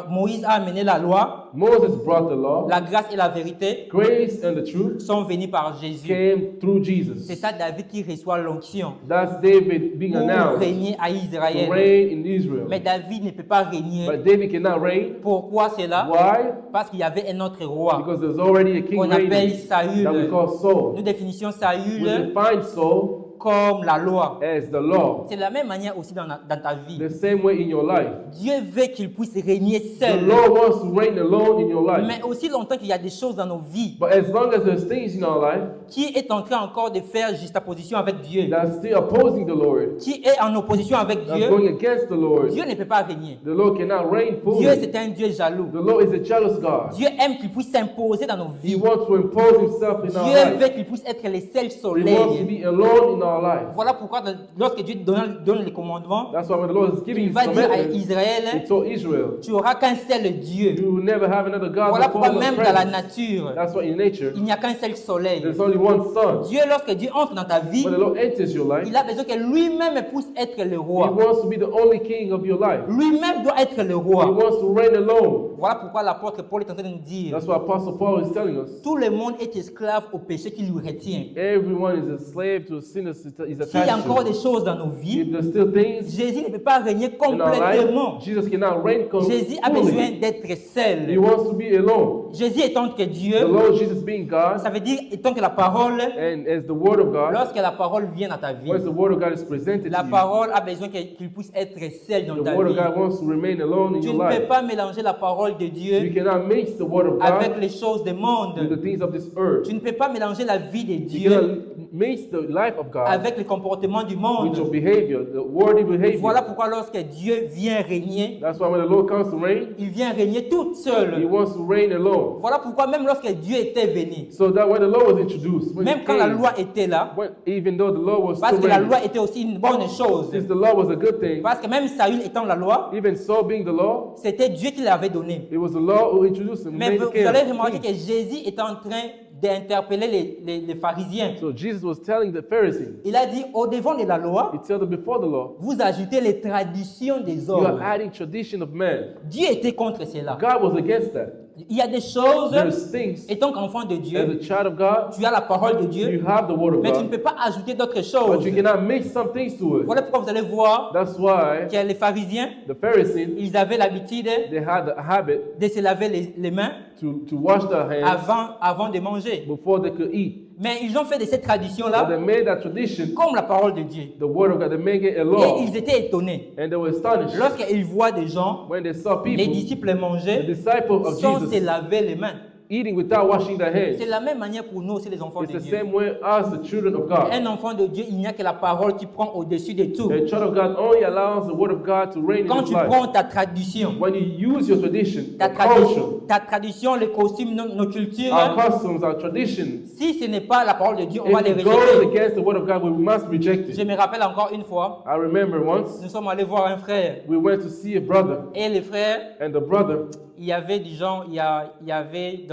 Moïse a amené la loi, Moses brought the law, la grâce et la vérité grace and the truth sont venus par Jésus. came through C'est Jesus. ça David qui reçoit l'onction That's David being pour announced régner à to Israël. reign in Israel. Mais David ne peut pas régner. But David cannot reign. Pourquoi cela? Why? Parce qu'il y avait un autre roi Because there's already a king qu'on appelle reigning that we Saül. call Saul. Nous définissons We Saül define Saul comme la loi. as the law. C'est de la même manière aussi dans ta vie. The same way in your life. Dieu veut qu'il puisse régner The seul. Lord wants to reign alone in your life. Mais aussi longtemps qu'il y a des choses dans nos vies But as long as there's things in our life qui est en train encore de faire juxtaposition avec Dieu, that's still opposing the Lord, qui est en opposition avec that's Dieu, going against the Lord, Dieu ne peut pas régner. the Lord cannot reign Dieu, fully. c'est un Dieu jaloux. The Lord is a jealous God. Dieu aime qu'il puisse s'imposer dans nos He vies. wants to impose himself in our Dieu life. veut qu'il puisse être le seul He wants to soleil. be alone in our life. Voilà pourquoi lorsque Dieu donne les commandements, That's why when the Lord is giving il his va dire à commandments, he Israël, told Israel, tu auras qu'un seul Dieu. you will never have another God Voilà before pourquoi the même dans la presence. nature, That's why in nature, il n'y a qu'un seul soleil. there's only one sun. Dieu, lorsque Dieu entre dans ta vie, When the Lord enters your life, il a besoin que lui-même puisse être le he roi. wants to be the only king of your life. Lui-même doit être le He roi. wants to reign alone. Voilà pourquoi l'apôtre Paul est en train de nous dire, That's what Apostle Paul is telling us. tout le monde est esclave au péché qui lui retient. Everyone is a slave to a sin that is S'il y a attached encore to. des choses dans nos If vies, there's still things Jésus ne peut pas régner in our complètement. life, Jesus cannot reign Jésus a besoin fully. d'être He seul. wants to be alone. Jésus étant que The Dieu, Lord Jesus being God, ça veut dire étant que la parole, and as the Word of God, lorsque la parole vient dans ta vie, once the Word of God is presented la to you, parole a besoin qu'il puisse être seul dans the ta Word of vie. God wants to remain alone in Tu your ne peux life. pas mélanger la parole de You Dieu cannot mix the Word of avec God les choses du with monde. the things of this earth. Tu ne peux pas mélanger la vie de You Dieu cannot mix the life of God avec le comportement du with your monde. behavior, the worldly Voilà behavior. pourquoi lorsque Dieu vient régner, That's why when the Lord comes to reign, il vient régner tout He seul. wants to reign alone. Voilà pourquoi même lorsque Dieu était venu, So that when the law was introduced, when même it quand la came, loi était là, even though the law was parce still que la reigning, loi était aussi une bonne chose, since the law was a good thing, parce que même Saül étant la loi, even Saul being the law, c'était Dieu qui l'avait donné. it was the law who introduced him. Mais made vous him allez king. remarquer que Jésus est en train d'interpeller les pharisiens. So Jesus was telling the Pharisees, Il a dit, au devant de la loi, he told them before the law, vous ajoutez les traditions des you are hommes. adding tradition of man. Dieu était contre cela. God was against that. Il y a des choses, There's things, étant qu'enfant de as Dieu, a child of God, tu as la parole de you Dieu, have the word of mais tu ne God, peux pas ajouter d'autres but choses. you cannot mix some things to it. Voilà pourquoi vous allez voir That's why que les pharisiens, the Pharisees, ils avaient l'habitude they had the habit de se laver les mains to wash their hands avant de manger. before they could eat. Mais ils ont fait de cette But tradition-là they made that tradition comme la parole de Dieu. the word of God. They make it a Et law. ils étaient étonnés. And they were astonished Lorsqu'ils voient des gens, when they saw les people, disciples the manger, disciples of sans se Jesus, laver les mains. eating without washing their C'est hands. la même manière pour nous aussi, les enfants It's de the Dieu. same way as the children of God. Un enfant de Dieu, il n'y a que la parole qui prend au-dessus de tout. The child of God only allows the word of God to reign in Quand his tu life. prends ta tradition, When you use your tradition, ta your culture, tradition, les costumes, nos cultures, our customs, our traditions, si ce n'est pas la parole de Dieu, on if va les it goes rejeter. against the word of God, we must reject Je it. me rappelle encore une fois, I remember once nous sommes allés voir un frère. we went to see a brother, Et le frère, and the brother, il y avait des gens, il y avait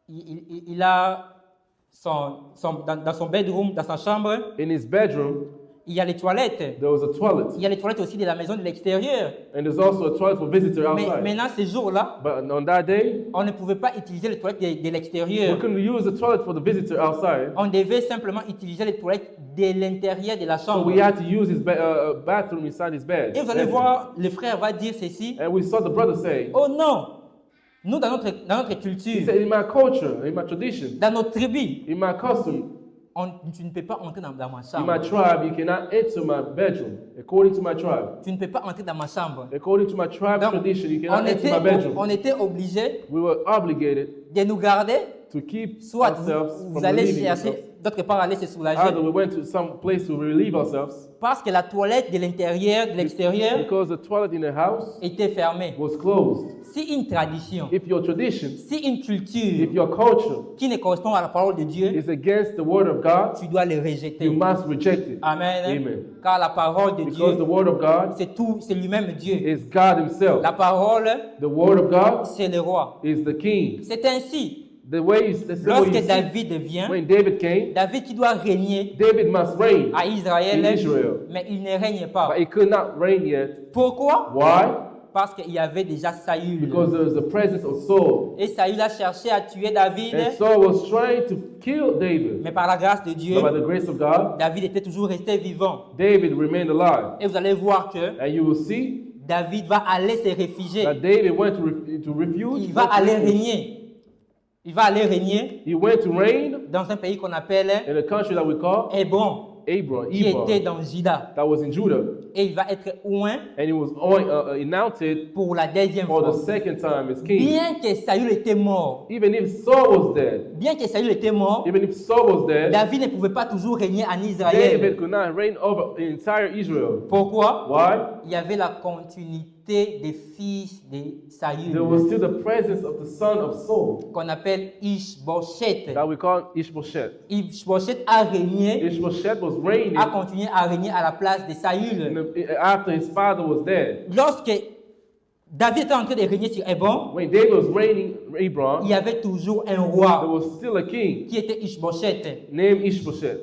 il a dans son bedroom, dans sa chambre, in his bedroom, il y a les toilettes. there was a toilet. Il y a les toilettes aussi de la maison de l'extérieur. And there's also a toilet for visitors Mais outside. maintenant, ces jours-là, But on that day, on ne pouvait pas utiliser les toilettes de we l'extérieur. couldn't use the toilet for the visitor outside. On devait simplement utiliser les toilettes de l'intérieur de la So chambre. we had to use his bathroom inside his bed. Et vous allez voir, le frère va dire ceci. And we saw the brother say, Oh non, nous dans notre he culture, said, in my culture, in my tradition, dans notre tribu, in my custom, tu ne peux pas entrer dans ma in chambre. my tribe, you cannot enter my bedroom. According to my tribe. Tu ne peux pas entrer dans ma chambre. According to my tribe Donc, tradition, you cannot enter my bedroom. on était obligé We were obligated de nous garder. to keep Soit ourselves vous from allez relieving chercher ourselves. d'autre part aller se soulager. Either we went to some place to relieve ourselves Parce que la toilette de l'intérieur, de l'extérieur, because the toilet in the house était fermée. was closed. Si une tradition, If your tradition, si une if culture your culture qui ne correspond à la parole de Dieu, is against the word of God, tu dois le rejeter. you must reject it. Amen. Amen. Car la parole de Because the Dieu, word of God c'est tout, c'est lui-même Dieu. is God himself. La parole, The word of God c'est le roi. is the king. C'est ainsi. The way you, that's the way Lorsque you see. David vient, When David came, David qui doit régner David must reign à in Israël, Israel. mais il ne règne pas. But he could not reign yet. Pourquoi? Why? Parce qu'il y avait déjà Saül. Because there was the presence of Saul. Et Saül a cherché à tuer David, And Saul was trying to kill David. mais par la grâce de Dieu, But by the grace of God, David était toujours resté vivant. David remained alive. Et vous allez voir que And you will see David va aller se réfugier. that David went to refuge. Il va aller régner. Il va aller régner He went to reign dans un pays qu'on appelle in a country that we call Hébron, Hebron, qui était Hebron, dans Juda. that was in Judah. Et il va être oint And he was anointed pour la deuxième for the fois. second time as king. Bien que Saül était mort, Even if Saul was dead, bien que Saül était mort, even if Saul was dead, David ne pouvait pas toujours régner en Israël. David could not reign over the entire Israel. Pourquoi? Why? Il y avait la continuité des fils de Saül, There was still the presence of the son of Saul qu'on appelle Ishbosheth. that we call Ishbosheth. Ishbosheth a régné, Ishbosheth was reigning a continué à régner à la place de Saül. after his father was dead. Lorsque David était en train de régner sur Hébron, When David was reigning il Hebron, y avait toujours un there roi was still a king qui était Ishbosheth. named Ishbosheth.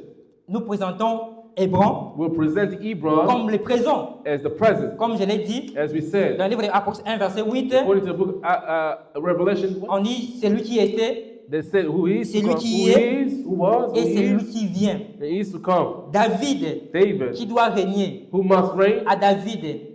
Nous présentons Hébron We'll present Hebron comme le présent. as the present, Comme je l'ai dit, as we said. dans le livre d'Apocalypse 1, verset 8, According to the book Revelation, on dit celui qui était they said who is, C'est who lui come, qui who est is, who was, et who celui is, qui vient. and is to come. David, David, qui doit régner who must reign à David,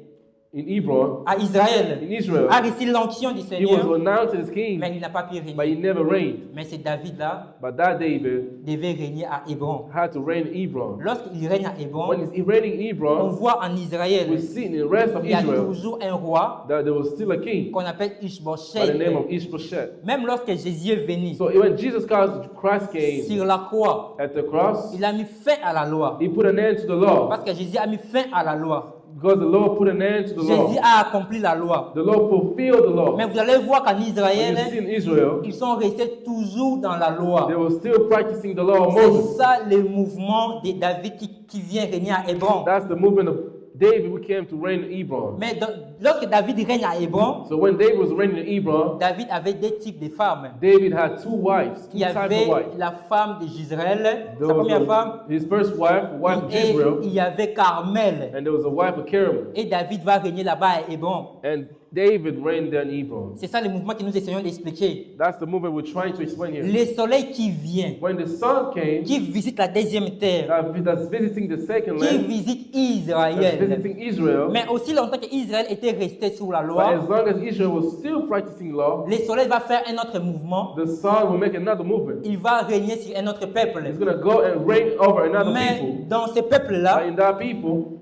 in Hebron, à Israël, in Israel. a reçu l'onction du He was Seigneur, announced as king, mais il n'a pas pu but he régner. never reigned. Mais c'est David-là But that David devait régner à Hébron. had to reign in Hebron. Lorsqu'il règne à Hébron, When he's reigning in on Hebron, voit en we Israël, see in the rest of il y a Israel toujours un roi that there was still a king qu'on appelle by the name Ishbosheth. of Ishbosheth. Même lorsque Jésus est venu So when Jesus Christ came sur la croix, at the cross, il a mis fin à la loi. he put an end to the law. Parce que Jésus a mis fin à la loi. Because the Lord put an end to the Jésus law. a accompli la loi. The Lord fulfilled the law. Mais vous allez voir qu'en When Israël, you see in Israel, ils sont restés toujours dans la loi. they were still practicing the law of C'est Moses. ça le mouvement de David qui vient régner à Hébron. That's the movement of David who came to reign in Hebron. Mais lorsque David règne à Hébron, So when David was reigning in Hebron, David avait deux types de femmes. David had two wives, two Il y types avait of wives. la femme de Jisraël, There sa was première femme, his first wife, wife of et Israel, il y avait Carmel. and there was a wife of Carmel. Et David va régner là-bas à Hébron. And David reigned there in Hebron. C'est ça le mouvement que nous essayons d'expliquer. That's the movement we're trying to explain here. Le soleil qui vient, When the sun came, qui visite la deuxième terre, that's visiting the second qui land, visite that's Israël. visiting Israel. Mais aussi longtemps qu'Israël était resté sous la But loi, as long as Israel was still practicing law, le soleil va faire un autre mouvement. the sun will make another movement. Il va régner sur un autre peuple. It's going to go and reign over another Mais people. dans ce peuple-là, And in that people,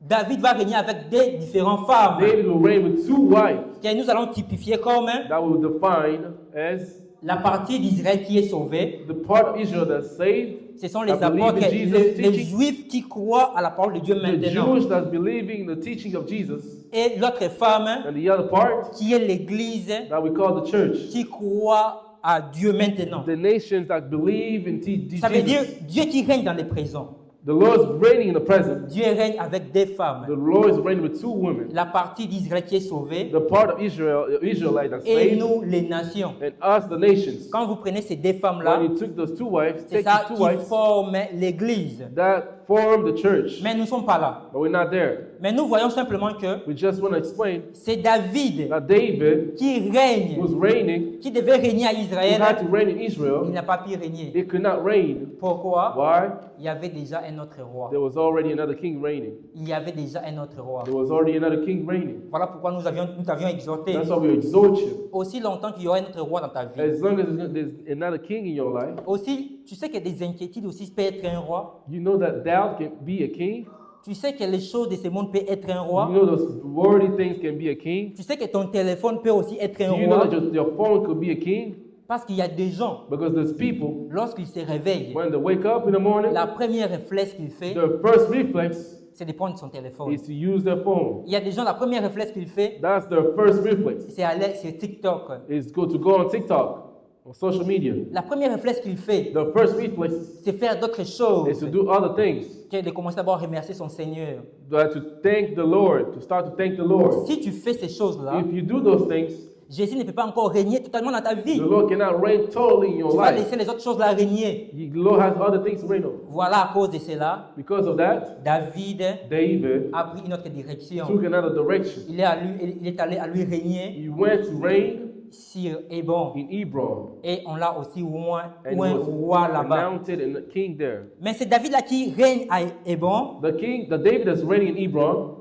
David va régner avec des différentes femmes David will reign with 2 wives que nous allons typifier comme that will define as la partie d'Israël qui est sauvée. the part of Israel that's saved, Ce sont les that believe apôtres, in Jesus' les teaching, juifs qui croient à la parole de Dieu the maintenant. Jews that's believing in the teaching of Jesus, Et l'autre femme and the other part qui est l'Église that we call the church, qui croit à Dieu maintenant. the nations that believe in Ça veut dire Jesus. Dieu qui règne dans le présent. The Lord is reigning in the present. Dieu règne avec des femmes. The Lord is reigning with 2 women. La partie d'Israël qui est sauvée The part of Israel, Israelite that's et saved, nous les nations. and us, the nations. Quand vous prenez ces deux femmes-là, When he took those 2 wives, c'est take ça these 2 qui wives, forme l'Église. that formed the church. Mais nous ne sommes pas là. But we're not there. Mais nous voyons simplement que We just want to explain c'est David that David qui règne, was reigning, qui devait régner à he Israël. had to reign in Il Israel. n'a pas pu régner. He could not reign. Pourquoi? Why? Il y avait déjà un autre roi. There was already another king reigning. Il y avait déjà un autre roi. There was already another king reigning. Voilà pourquoi nous t'avions exhorté. That's why we exhort you. Aussi longtemps qu'il y aura un autre roi dans ta vie. As long as there's another king in your life, Aussi, tu sais que des inquiétudes aussi peuvent être un roi. you know that doubt can be a king. Tu sais que les choses de ce monde peuvent être un You roi. know those worldly things can be a king. Tu sais que ton téléphone peut aussi être un Do you know roi. that your phone could be a king? Parce qu'il y a des gens, Because there's people, lorsqu'ils se réveillent, when they wake up in the morning, la première réflexe qu'il fait, their first reflex c'est de prendre son téléphone. is to use their phone. Il y a des gens, la première réflexe qu'il fait, That's their first reflex, c'est aller sur TikTok. is to go on TikTok, on social media. La première réflexe qu'il fait, The first reflex c'est faire d'autres is choses to do other things, que de commencer d'abord à remercier son Seigneur. to thank the Lord, to start to thank the Lord. Si tu fais ces choses-là, If you do those things, Jésus ne peut pas encore régner totalement dans ta vie. the Lord cannot reign totally in your Tu vas life. laisser les autres choses là régner. The Lord has other things to reign over. Voilà, à cause de cela, Because of that, David David a pris une autre direction. took another direction. Il est allé à lui régner He went to reign sur Hébron. in Hebron, Et on l'a aussi oint and he un roi was là-bas. anointed and a king there. Mais c'est David là qui règne à Hébron. The David that's reigning in Hebron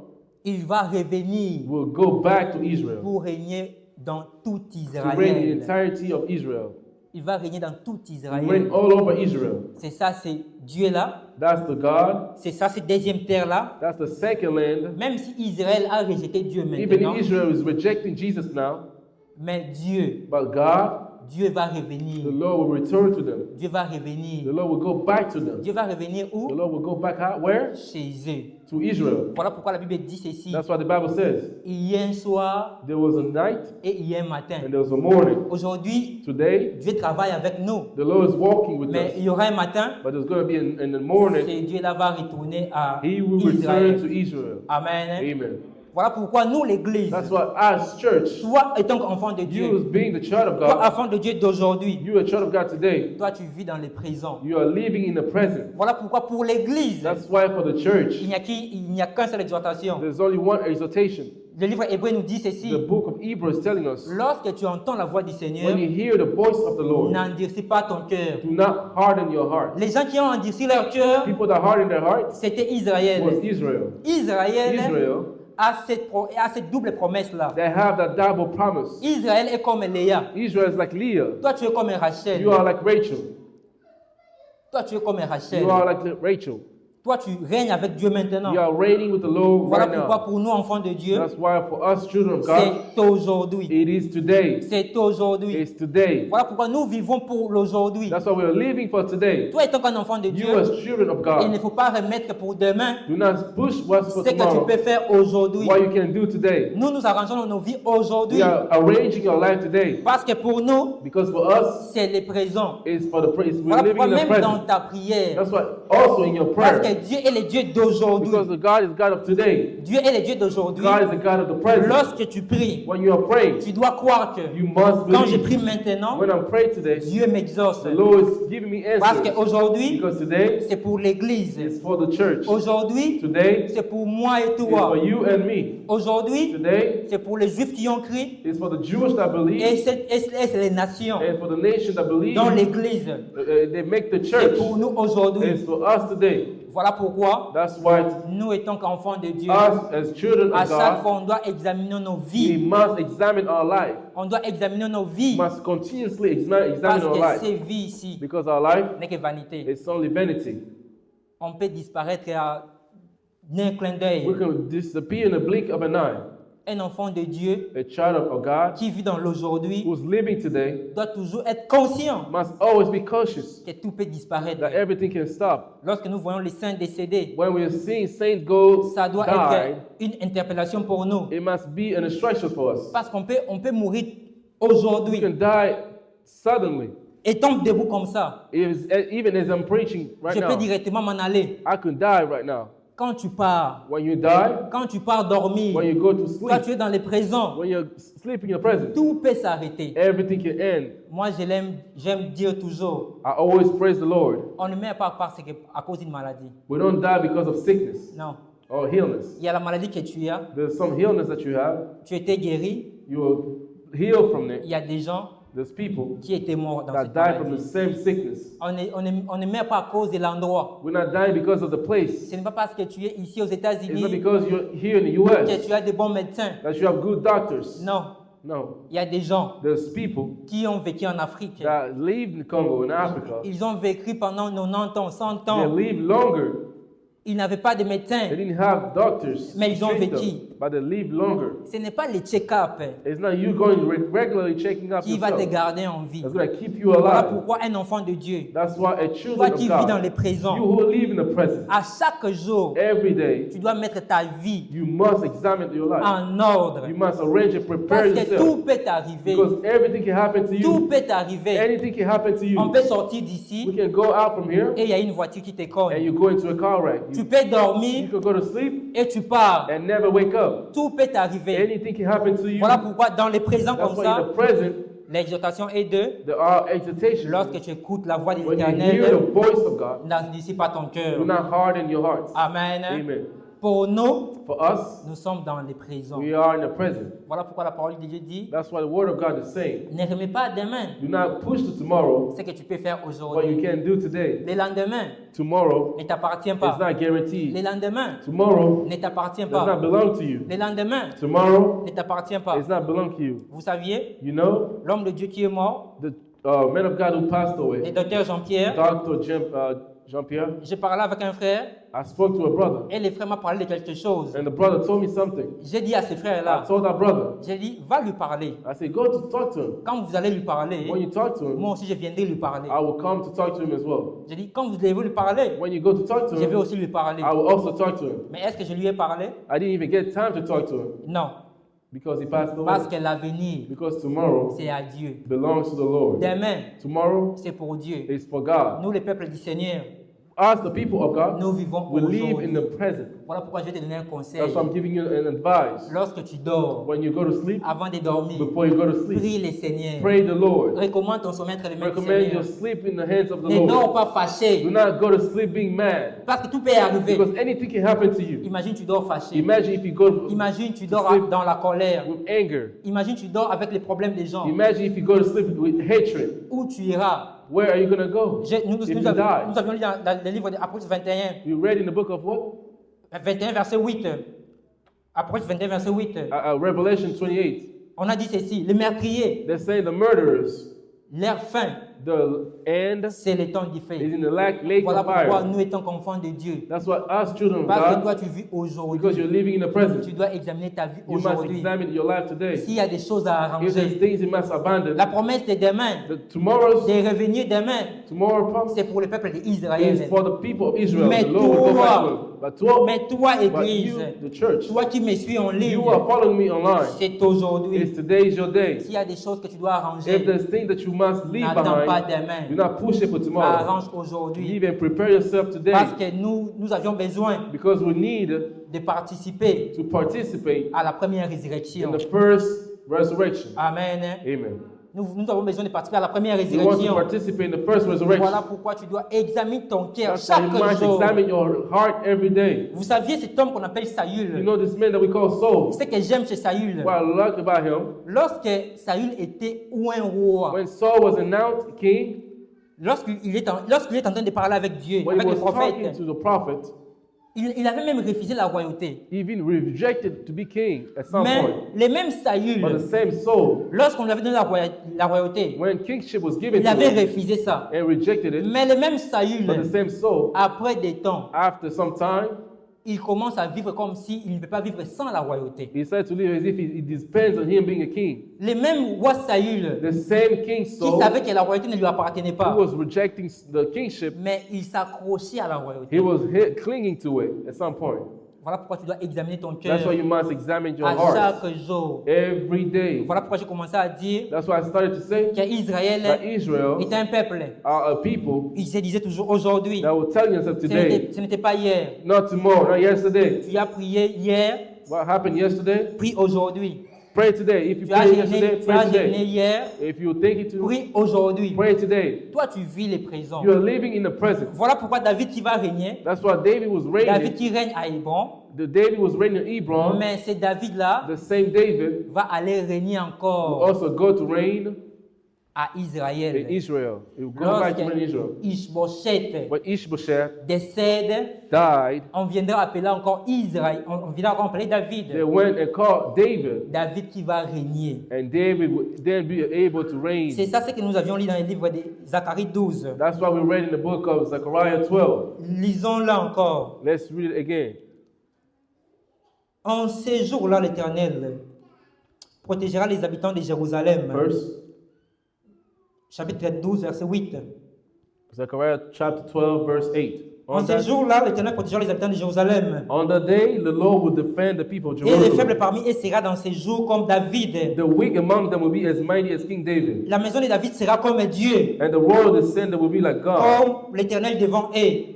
Il va revenir will go back to Israel pour régner dans tout to reign the Israël. entirety of Israel, Il va régner dans tout to reign Israël. all over Israel. C'est ça, c'est Dieu là. That's the God. C'est ça, c'est deuxième terre là. That's the second land. Même si Israël a rejeté Dieu Even maintenant, Israel is rejecting Jesus now, mais Dieu va the revenir. Lord will return to them. Dieu va The revenir. Lord will go back to them. Dieu va revenir où? The Lord will go back out where? Chez eux. To Israel. Voilà pourquoi la Bible dit ceci. That's what the Bible says. Il y a un soir There was a night et il y a un matin. and there was a morning. Aujourd'hui, Today, Dieu travaille avec nous. the Lord is walking with Mais us. il y aura un matin, But there's going to be in the morning, c'est Dieu là va retourner à He will return to Israël. Israel. Amen. Amen. Voilà pourquoi nous, l'Église, That's why as church, toi étant enfant de you Dieu, as being the child of toi God, enfant de Dieu d'aujourd'hui, you are a child of God today. toi tu vis dans le présent. You are living in the present. Voilà pourquoi pour l'Église, That's why for the church, il n'y a qu'une seule exhortation. there's only one exhortation. Le livre Hébreu nous dit ceci. The book of Hebrews is telling us, Lorsque tu entends la voix du Seigneur, when you hear the voice of the Lord, n'endurcis pas ton cœur. do not harden your heart. Les gens qui ont endurci leur cœur, People that harden their hearts c'était was Israël. Israel. Israël Israel, a cette double promesse-là. they have that double promise. Israël est comme Léa. Israel is like Leah. Toi, tu es comme Rachel. You are like Rachel. Toi, tu es comme Rachel. You are like Rachel. Toi, tu règnes avec Dieu maintenant. You are reigning with the Lord Voilà right pourquoi now. pour nous, enfants de Dieu, That's why for us children of God, c'est aujourd'hui. it is today. C'est aujourd'hui. It's today. Voilà pourquoi nous vivons pour l'aujourd'hui. That's why we are living for today. Toi, étant un enfant de Dieu, You as children of il ne God, faut pas remettre pour demain do not push what's for ce que tu tomorrow. peux faire aujourd'hui. What you can do today. Nous nous arrangeons nos vies aujourd'hui. We are arranging your life today. Parce que pour nous, Because for us, c'est le présent. it's for the praise. We're Voilà living pourquoi in the même dans present. ta prière, That's why also in your parce prayer. Dieu est le Dieu d'aujourd'hui. Because the God is God of today. Dieu est le Dieu d'aujourd'hui. God is the God of the present. Lorsque tu pries, When you are praying, tu dois croire que you must quand je believe. prie maintenant, When I'm praying today, Dieu m'exauce. the Lord is giving me Parce answers. qu'aujourd'hui, Because today c'est pour l'Église. is for the church. Aujourd'hui, Today c'est pour moi et is toi. for you and me. Aujourd'hui, Today c'est pour les Juifs qui ont cru is for the Jewish that et believe c'est les nations and for the nation that believe. dans l'Église. They make the C'est church. pour nous aujourd'hui. It's for us today. Voilà pourquoi That's why nous étant qu'enfants de Dieu, us as children à of chaque God, fois on doit examiner nos we vies. must examine our life. On doit examiner nos vies. We must continuously examine Parce our que life. ces vies ici Because our life n'est que vanité. is only vanity. On peut disparaître à un clin d'œil. We can disappear in a blink of an eye. Un enfant de Dieu A child of God qui vit dans l'aujourd'hui who's living today doit toujours être conscient must always be cautious que tout peut disparaître. that everything can stop. Lorsque nous voyons les saints décédés, When we are seeing saints go ça doit die, être une interpellation pour nous. it must be an instruction for us. Parce qu'on peut mourir We aujourd'hui can die suddenly. et tombe debout comme ça. Even as I'm preaching right Je peux now, directement m'en aller. I can die right now. Quand tu pars, When you die, quand tu pars dormir, when you go to toi sleep, tu es dans les présents, when you're sleeping in the present, tout peut s'arrêter. everything can end. Moi, j'aime dire toujours, I always praise the Lord. on ne meurt pas parce que, à cause d'une maladie. We don't die because of sickness Non. or illness. Il y a la maladie que tu as, There's some illness that you have. tu étais guéri. You will heal from it. Il y a des gens There's people qui étaient morts dans that cette die from the maladie. same sickness. On ne meurt pas à cause de l'endroit. We're not dying because of the place. Ce n'est pas parce que tu es ici aux It's not États-Unis because you're here in the que US tu as de bons médecins. that you have good doctors. Non. No. Il y a des gens There's people qui ont vécu en Afrique. that live in Congo, in Africa. Ils ont vécu pendant 90 ans, 100 They ans. live longer. Ils n'avaient pas de médecin. They didn't have doctors, Mais ils ont treat vécu. them, but they live longer. Ce n'est pas les check-up It's not you going regularly checking up qui va te yourself. garder en vie. That's going to keep you Voilà alive. pourquoi un enfant de Dieu, That's why a toi children qui of vis dans God, les présents, you who live in the present, à chaque jour, every day, tu dois mettre ta vie you must examine your life. en ordre. You must arrange and prepare Parce que yourself. tout peut arriver. Because everything can happen to Tout you. peut arriver. Anything can happen to On you. peut sortir We d'ici can go out from here et il y a une voiture qui te and cogne. you go into a car wreck. Tu peux You dormir can go to sleep et tu pars. and never wake up. Tout peut arriver. Anything can happen to you. Voilà pourquoi dans les présents That's comme why in ça, the present, l'exhortation est de, there are exhortations. lorsque tu écoutes la voix de When you hear l'Éternel, the voice of God, n'endurcis pas ton cœur. do not harden your hearts. Amen. Amen. Pour nous, For us, nous sommes dans les présents. we are in the present. Voilà pourquoi la parole de Dieu dit, That's why the word of God is saying, ne remets pas demain do not push to tomorrow ce que tu peux faire what you aujourd'hui. can do today. Le lendemain Tomorrow ne t'appartient is pas. not Le guaranteed. lendemain Tomorrow ne t'appartient does not pas. belong to you. Le lendemain Tomorrow ne t'appartient pas. is not belong to you. Vous saviez, You know, l'homme de Dieu qui est mort, the man of God who passed le away, docteur Jean-Pierre, Dr. Jean-Pierre, j'ai parlé avec un frère I spoke to a brother, et le frère m'a parlé de quelque chose. and the brother told me something. J'ai dit à ce I frère-là, told that brother, j'ai dit, va lui parler. I said, go to talk to him. Quand vous allez lui parler, When you talk to him, moi aussi je viendrai lui parler. I will come to talk to him as well. J'ai dit, quand vous allez lui parler, When you go to talk to je vais him, aussi lui parler. I will also talk to him. Mais est-ce que je lui ai parlé? I didn't even get time to talk to him Non. because he passed Parce away. que l'avenir, Because tomorrow c'est à Dieu. belongs to the Lord. Demain, Tomorrow c'est pour Dieu. is for God. Nous, les peuples du Seigneur, Us, the people of God, nous vivons pour we live in aujourd'hui. the present. Voilà pourquoi je vais te donner un conseil. That's why I'm giving you an advice. Lorsque tu dors, When you go to sleep, avant de dormir, before you go to sleep, prie le Seigneur. pray the Lord. Recommande ton sommeil entre les mains du Recommend Seigneur. your sleep in the hands of the Ne dors Lord. pas fâché. Do not go to sleep being mad Parce que tout peut arriver. because anything can happen to you. Imagine tu dors fâché. Imagine if you go Imagine tu to dors sleep dans la colère. with anger. Imagine tu dors avec les problèmes des gens. Imagine if you go to sleep with hatred. Où tu iras? Where are you going to go? Nous If you avions die, lu dans le livre d'Apocalypse 21, you read in the book of what? 21 verset 8. Apocalypse 21 verset 8. Revelation 28. On a dit ceci, les meurtriers, They say the murderers, leur fin, the end c'est le temps du is feu. in the lake Voilà of pourquoi fire. nous étant enfants de Dieu. That's why us children of Parce que God, toi tu vis because aujourd'hui, you're living in the present, tu dois examiner ta vie you must aujourd'hui. examine your life today. S'il y a des choses à If there's arranger, things you must abandon, la promesse de demain, the tomorrow's de revenir demain, tomorrow promise c'est pour le peuple is d'Israël. for the people of Israel. Mais The Lord will go back to toi, them. But toi, Mais toi, but Église, you, the church, toi qui me suis en ligne, you are following me online. c'est aujourd'hui. It's today is your day. S'il y a des choses que tu dois If arranger, there's things that you must leave n'attends pas behind, demain. do not push it for tomorrow. Arrange aujourd'hui. Leave and prepare yourself today, Parce que nous avions besoin because we need de participer to participate à la première in résurrection. the first resurrection. Amen. Amen. Nous avons besoin de participer à la première You want to résurrection. participate in the first resurrection. Voilà pourquoi tu dois examiner ton cœur That's why you chaque must jour. examine your heart every day. Vous saviez cet homme qu'on appelle You Saül. know this man that we call Saul. C'est que j'aime chez Saül. What I like about him, Lorsque Saül était un roi, when Saul was announced king, lorsqu'il est en train de parler avec Dieu, when he avec le was talking prophète, to the prophet, il avait même refusé la royauté. he even rejected to be king at some Mais point. le même But the Saül, same Saul, lorsqu'on lui avait donné la royauté, when kingship was given il to avait him refusé ça. and rejected it, Mais le même Saül, but the same Saul, après des temps, after some time, il commence à vivre comme s'il ne peut pas vivre sans la royauté. he started to live as if it depends on him being a king. Le même roi Saül, The same king qui Saul, savait que la royauté ne lui appartenait who pas, was rejecting the kingship, mais il s'accrochait à la royauté. he was clinging to it at some point. Voilà pourquoi tu dois examiner ton cœur That's why you must examine your à heart chaque jour. every day. Voilà pourquoi j'ai commencé à dire That's why I started to say qu'Israël that Israel est un peuple. are a people Il se disait toujours aujourd'hui. that will tell yourself today, Ce n'était pas hier. not tomorrow, not yesterday. Tu as prié hier, What happened yesterday? prie aujourd'hui. Pray today. If you Tu as prayed jeûné, yesterday, tu pray as jeûné today. hier, If you think it to, prie aujourd'hui. pray today. Toi, tu vis les présents. You are living in the present. Voilà pourquoi David qui va régner, That's why David was David reigning. qui règne à Hébron, David was reigning in Hebron. mais c'est David-là The same David va aller régner will encore also go to reign à in Israël. Israel. He will go back to reign in Israel. Ishbosheth When Ishbosheth décède, died, on viendra appeler encore Israël, on viendra encore appeler they David. went and called David, David qui va régner. and David would then be able to reign. C'est ça ce que nous avions lu dans le livre de Zacharie 12. That's why we read in the book of Zechariah 12. Lisons-le encore. Let's read it again. En ces jours-là, l'Éternel protégera les habitants de Jérusalem. First, Chapitre 12, verset 8. Zechariah chapter 12, verse 8. En ces jours-là, l'Éternel protégera les habitants de Jérusalem. On the day the Lord will defend the people of Et le Jerusalem. faible parmi eux sera dans ces jours comme David. The weak among them will be as mighty as King David. La maison de David sera comme Dieu, And the royal descendant will be like God, comme l'Éternel devant eux.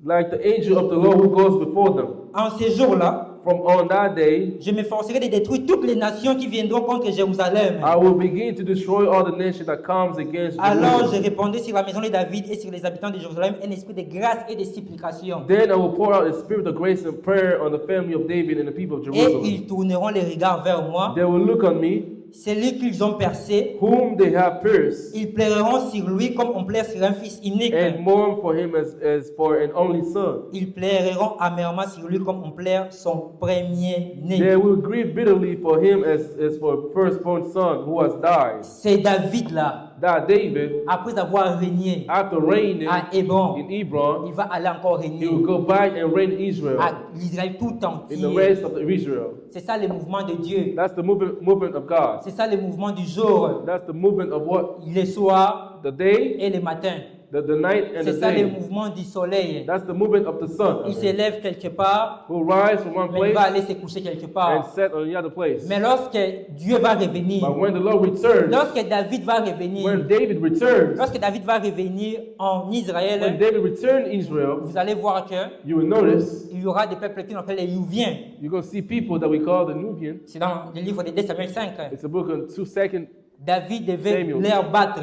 like the angel of the Lord who goes before them. En ces jours-là, From on that day, je m'efforcerai de détruire toutes les nations qui viendront contre Jérusalem. I will begin to destroy all the nations that comes against Alors je Jerusalem. répandrai sur la maison de David et sur les habitants de Jérusalem un esprit de grâce et de supplication. Then I will pour out the spirit of grace and prayer on the family of David and the people of Et Jerusalem. ils tourneront les regards vers moi. They will look on me, Celui qu'ils ont percé, whom they have pierced, ils pleureront sur lui comme on pleure sur un fils unique. and mourn for him as for an only son. Ils pleureront amèrement sur lui comme on pleure son premier-né. They will grieve bitterly for him as for a firstborn son who has died. C'est David-là, That David, après avoir régné after reigning à Hébron, in Hebron, il va aller encore he régner will go back and reign in Israel, à l'Israël tout in the entier. rest of Israel. C'est ça le mouvement de Dieu. That's the movement of God. C'est ça le mouvement du jour, That's the movement of what? le soir The day, et le matin. the night, and C'est the ça le day. mouvement du soleil. That's the movement of the sun. Il se lève quelque part, Who rise from one mais il va place aller se coucher quelque and part. set on the other place. Mais lorsque Dieu va revenir, But when the Lord returns, lorsque David va when revenir, David returns, lorsque David va revenir en when Israël, David returns in Israel, vous allez voir que you will notice il y aura des peuples qui on appelle les Youviens. you're going to see people that we call the Nubians. C'est dans le livre de 2 Samuel 5. It's a book on 2 Second. David devait Samuel. les battre.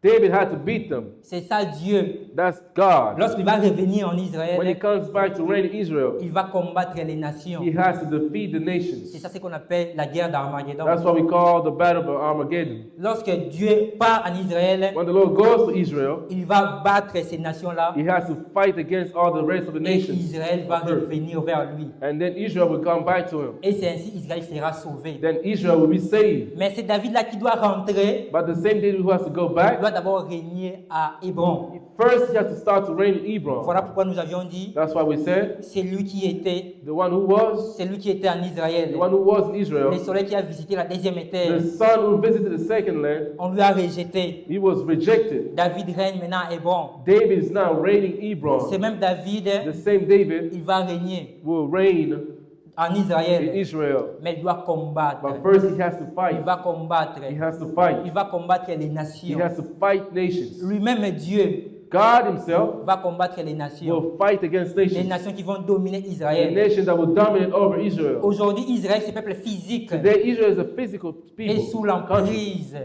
David had to beat them. C'est ça Dieu. That's God. Lorsqu'il va revenir en When he Israël, comes back to reign in Israel, il va combattre les nations. he has to defeat the C'est nations. ça ce qu'on appelle la guerre d'Armageddon. That's what we call the battle of Armageddon. Lorsque Dieu part en Israël, When the Lord goes to Israel, il va battre ces nations-là he has to fight against all the rest of the et nations. Israël va of earth. revenir vers lui. And then Israel will come back to him. Et c'est ainsi Israël sera sauvé. Then Israel will be saved. Mais c'est David là qui doit rentrer, But the same David who has to go back, doit d'abord régner à Hébron. First, he had to start to reign in Hebron. Voilà pourquoi nous avions dit, That's why we said c'est lui qui était the one who was, en Israël. the one who was in Le Israel, soleil qui a visité la deuxième the terre, son who visited the second land, on lui a rejeté. he was rejected. David règne maintenant à Hébron. David is now reigning in Hebron. C'est même David, The same David il va régner will reign en in Israël. Israel. Mais il doit combattre. But first he has to Il fight. va combattre. He has to fight. Il va combattre les He nations. has to fight nations. Lui-même, Dieu, God himself va combattre les nations. will fight against Les nations. nations qui vont dominer A Israël. nation that will dominate over Israel. Aujourd'hui, Israël, c'est un peuple physique Today, Israel is a physical et people. sous country. l'emprise.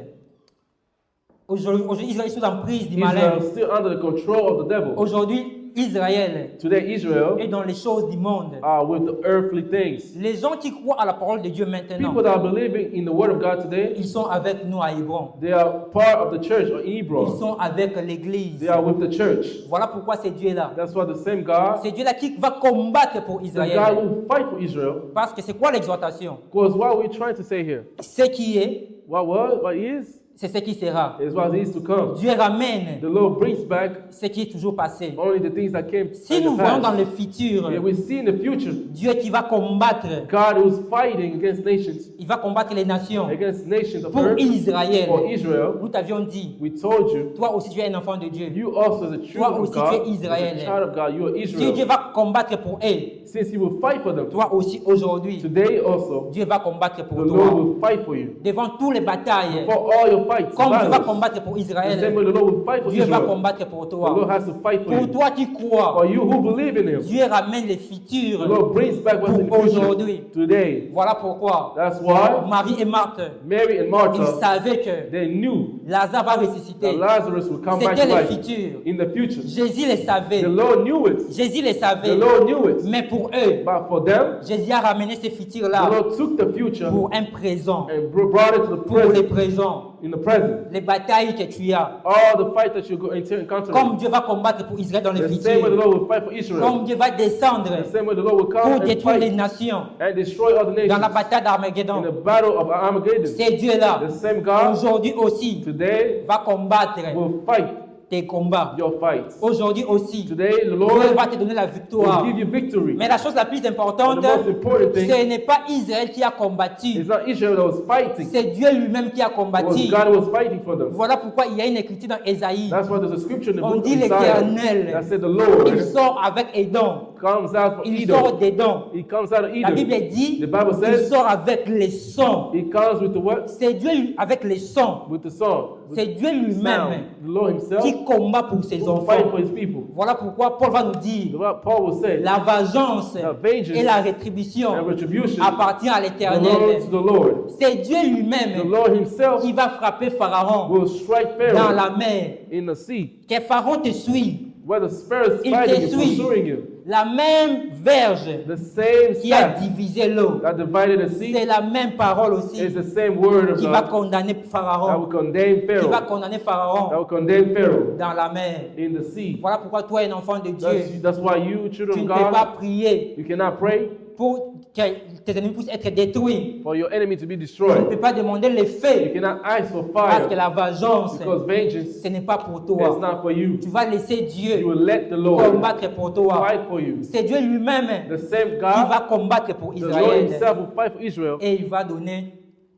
Aujourd'hui, Israël est sous l'emprise du Israel malin. is still under the control of the devil. Aujourd'hui, Israël Today, Israel est dans les choses du monde. are with the earthly things. Les gens qui croient à la parole de Dieu maintenant, People that are believing in the word of God today, ils sont avec nous à Hébron. they are part of the church of Ils Hebron. sont avec l'Église. They are with the church. Voilà pourquoi c'est Dieu-là. That's why the same God, C'est Dieu-là qui va combattre pour the God Israël. will fight for Israel. Parce que c'est quoi l'exhortation? Because what are we trying to say here? Ce qui est, What is c'est ce qui sera. is what is to come. Dieu ramène The Lord brings back ce qui est toujours passé. only the things that came Si in nous the voyons dans past. le futur, Yeah, we see in the future Dieu qui va combattre, God who's fighting against nations, il va combattre les nations against nations of pour earth, Israël. for Israel. Nous t'avions dit, We told you, toi aussi tu es un enfant de Dieu. you also as a Toi child of aussi, God, tu es as Israël. a child of God, you are Si Dieu Israel. va combattre pour eux, Since He will fight for them, toi aussi aujourd'hui, today also Dieu va combattre the pour Lord toi. will fight for you. Devant toutes les batailles, For all your fights, comme Dieu va battles, combattre pour the same Israël, way the Lord will fight for Dieu va Israel. combattre pour The Lord toi. has to fight for Pour you. toi qui crois, For you who believe in Him, Dieu ramène les the futurs. Lord brings back what's in the Pour future aujourd'hui. today. Voilà pourquoi That's why Marie et Marthe, Mary and ils Martha, savaient que they knew Lazare va that ressusciter. Lazarus would come back C'était to le life futur. in the future. Jésus les savait. The Lord knew it. Jésus les The savait. Lord knew it. Mais pour eux, But for them, Jésus a ramené ces the futurs-là Lord took the future pour un présent. and brought it to the Pour les present, présents. in the present. Les batailles que tu as. All the fight that you're going to encounter, Comme Dieu va combattre pour Israël dans le the same way the futur. Lord will fight for Israel, Comme Dieu va descendre the same way the Lord will come pour and détruire les fight nations and destroy other dans la nations bataille in d'Armageddon. the battle of Armageddon. C'est Dieu-là. The same God Aujourd'hui aussi today va combattre will fight tes combats. your fights. Aujourd'hui aussi, Today the Dieu Lord va te donner la victoire. will give you victory. Mais la chose la plus But importante, the most important thing ce n'est pas Israël qui a combattu. is not Israel that was fighting. C'est Dieu lui-même qui a It was combattu. God who was fighting for them. Voilà pourquoi il y a une écriture dans Ésaïe. That's why there's a scripture in the On book of dit Isaiah l'Éternel. that said the Il Lord sort avec Édom. comes out from Il sort Edom. d'Édom. He comes out of La Bible Edom. dit, The Bible il says sort avec les sons. he comes with the what? C'est Dieu avec les sons. With the song. With C'est Dieu the lui-même sound. The Lord himself qui combat pour ses will fight enfants. for his people. Voilà pourquoi Paul va nous dire, Paul will say, la vengeance vengeance et la rétribution and retribution appartient à belongs l'Éternel. to the Lord. C'est Dieu The lui-même Lord himself qui va frapper Pharaon will strike dans Pharaoh la mer. in the sea. Que Pharaon te suit. Where the Spirit is Il fighting te you, suit. pursuing you. La même verge The same qui a staff divisé l'eau, that divided the c'est sea la même parole is aussi the same word of qui va God condamner that will Pharaon. condemn Qui va Pharaoh. condamner That Pharaon will condemn Pharaoh dans la mer. in the sea. Voilà pourquoi toi, un enfant de Dieu, That's why you, tu children ne of peux pas God, prier you cannot pray pour que tes ennemis puissent être détruits. for your enemy to be Tu ne destroyed. peux pas demander le You feu cannot ask for parce que fire la vengeance, because vengeance ce n'est pas pour is toi. not for you. Tu vas laisser You Dieu will let the Lord combattre pour toi. fight for you. C'est Dieu lui-même The same qui God, va combattre pour the Lord Israël. himself will fight for Israel, Et il va donner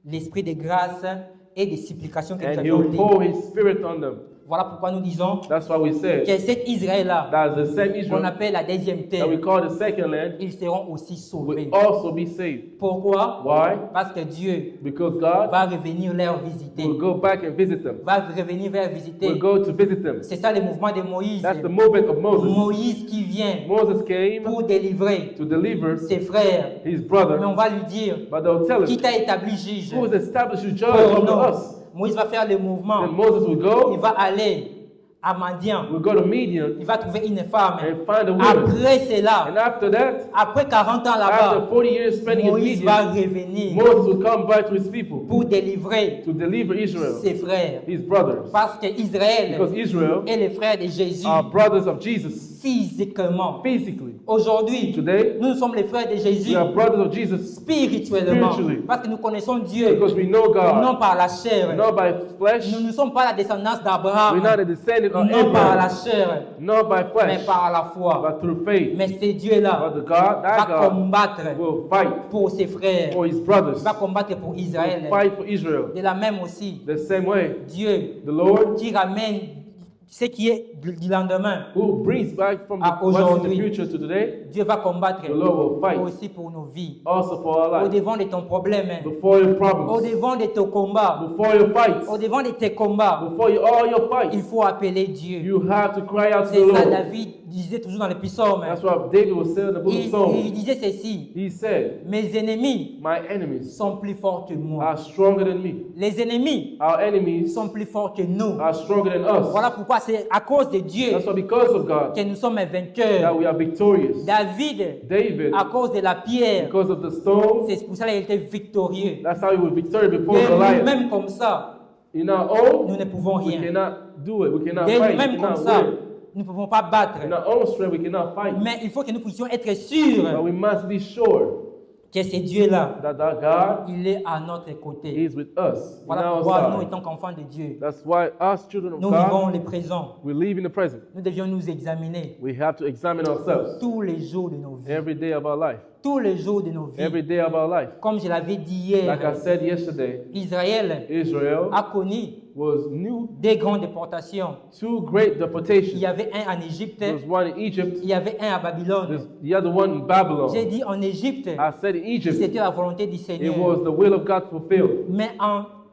l'esprit de grâce et de supplication que nous and avions he'll lu. pour his spirit on them. Voilà pourquoi nous disons That's why we said que cet Israël-là, that the same qu'on Israel appelle la deuxième that terre, we call the second land ils seront aussi sauvés. will also be saved. Pourquoi? Why? Parce que Dieu Because God va revenir leur visiter. will go back and visit them. Va revenir vers visiter. Will go to visit them. C'est ça le mouvement de Moïse. That's the movement of Moses. Moïse qui vient Moses came pour délivrer to deliver ses frères. his Mais brother, on va lui dire, but they'll tell qui him, t'a établi juge? who has established you judge Oh over non. us? Moïse va faire le mouvement. Then Moses will Il go, va aller à Madian. will go to Midian Il va trouver une femme. and find a woman. Après cela, And after that, après 40 ans after là-bas, 40 years spending in Moïse va Midian, revenir Moses will come back to his people pour délivrer to deliver Israel, ses frères. his brothers. Parce que Israël Because Israel est le frère de Jésus. are brothers of Jesus. physiquement. physically. Aujourd'hui, Today, nous sommes les frères de Jésus we are brothers of Jesus spirituellement. spiritually. Parce que nous connaissons Dieu, because we know God, non par la chair. not by flesh. Nous ne sommes pas la descendance We're d'Abraham, not a descendant of non par la Abraham, chair, not by mais flesh, par la foi. but through faith. Mais ce Dieu-là But the God, that va God, combattre will fight pour ses frères, for his brothers, va combattre pour Israël. will fight for Israel. De la même aussi, The same way, Dieu the Lord, qui ramène ce qui est du lendemain, who brings back from à the what's in the aujourd'hui. future to today, Dieu va combattre the Lord will fight aussi pour nos vies. also for our Au life. devant de ton problème, Before your au problems, devant de tes combats, before your fights, au devant de tes combats, before all your il fights, faut appeler Dieu. you have to cry out to the C'est ça, Lord. David disait toujours dans les psaumes. That's what David was saying in the book of Il Psalms. disait ceci: He said, mes ennemis my enemies sont plus forts que moi. are stronger than me. Les ennemis Our enemies sont plus forts que nous. are stronger than us. Voilà pourquoi c'est à cause de Dieu That's why because of God que nous sommes that vainqueurs. we are victorious. David, David, à cause de la pierre, because of the stone, c'est pour ça qu'il était victorieux. that's how he was victorious before Et Goliath. nous-mêmes comme ça, In our own, nous ne pouvons we rien. cannot do it. We cannot Et fight. We nous-mêmes comme cannot ça, win. nous ne pouvons pas battre. In our own strength, we cannot fight. Mais il faut que nous puissions être But sûrs we must be sure que ce Dieu-là, that our God il est à notre côté. is with us. On Voilà our pourquoi nous, side. étant qu'enfants de Dieu, That's why us children of nous God, vivons le présent. we live in the present. Nous devions nous examiner We have to examine ourselves tous les jours de nos vies. every day of our life. Tous les jours de nos Every vies. day of our life. Comme je l'avais dit hier, Like I said yesterday, Israël Israel a connu was new des grandes déportations. two great Il deportations. y avait un en Égypte, There was one in Egypt, il y avait un à Babylone. there's the other one in Babylon. J'ai dit en Égypte, I said in Egypt, c'était la volonté du it Seigneur. was the will of God fulfilled. Mais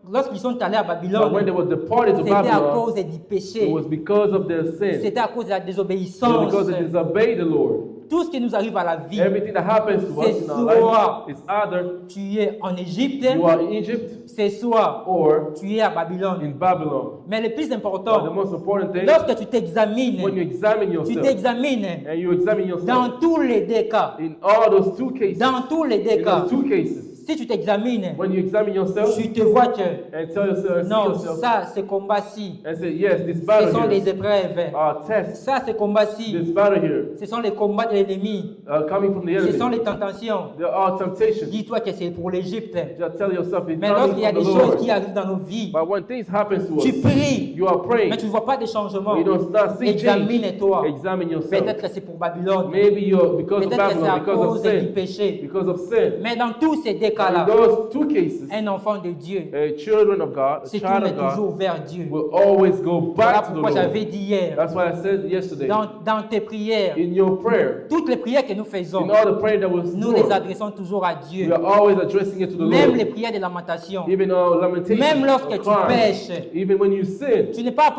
lorsqu'ils sont allés à But when they Babylone, were departed to c'était à Babylon, cause du péché. it was because of their sin. C'était à cause de la It was désobéissance. because they disobeyed the Lord. Tout ce qui nous arrive à la vie, Everything that happens to us C'est in our soit- life is either tu es en Égypte, you are in Egypt c'est soit or tu es à in Babylone. Babylon. Mais le plus But the important, most important thing, lorsque tu t'examines, when you examine tu yourself t'examines and you examine yourself dans tous les deux cas. in all those two cases, Dans tous les deux in cas, those two cases, si tu t'examines, when you examine yourself tu te vois que and tell yourself, see non, yourself ça, ce combat-ci, and say, yes, this ce battle sont here, des épreuves. tests, Ça, ce combat-ci, this battle here, ce sont les combats de l'ennemi. coming from the Ce sont enemy. les tentations. There are temptations. Dis-toi que c'est pour l'Égypte. Just tell yourself it's Mais coming lorsqu'il y a from des the choses Lord. qui arrivent dans nos vies, But when things happen to tu us, pries, you are praying. mais tu ne vois pas de changement. You don't not see change. Examine-toi. Examine yourself. Peut-être que c'est pour Babylone. Maybe you're because of Peut-être que c'est à Babylon, because of cause du sin, péché. because of sin. Mais dans tous ces deux In cas-là, those two cases, un enfant de Dieu children of God, a se child tourne of God, toujours vers Dieu. will always go Voilà back to the pourquoi Lord. j'avais dit hier, That's why I said yesterday. dans tes prières, In your prayer, toutes les prières que nous faisons, in all the prayer that was nous les done, adressons toujours à we Dieu. are always addressing it to the Même Lord. les prières de lamentation, Even our lamentations, même lorsque our tu cries, pêches, even when you sin, tu n'es pas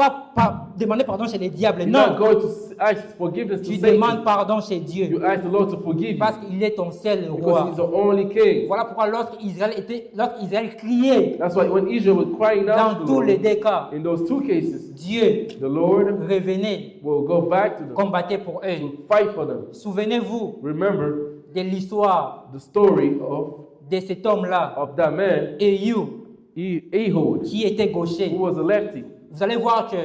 demander pardon chez les diables. you're not Non, going to ask forgiveness to tu Satan. demandes pardon chez Dieu You ask the Lord to forgive you parce qu'il est ton seul because roi. He's the only King. Voilà pourquoi lorsqu'Israël criait That's why when Israel was crying out dans to the tous les Lord, deux cas, in those two cases, Dieu the Lord revenait, will go back to them combattait pour eux. to fight for them. Souvenez-vous Remember de l'histoire the story de cet homme-là, of that man, Ehud, Ehud, qui était gaucher. who was a lefty. Vous allez voir que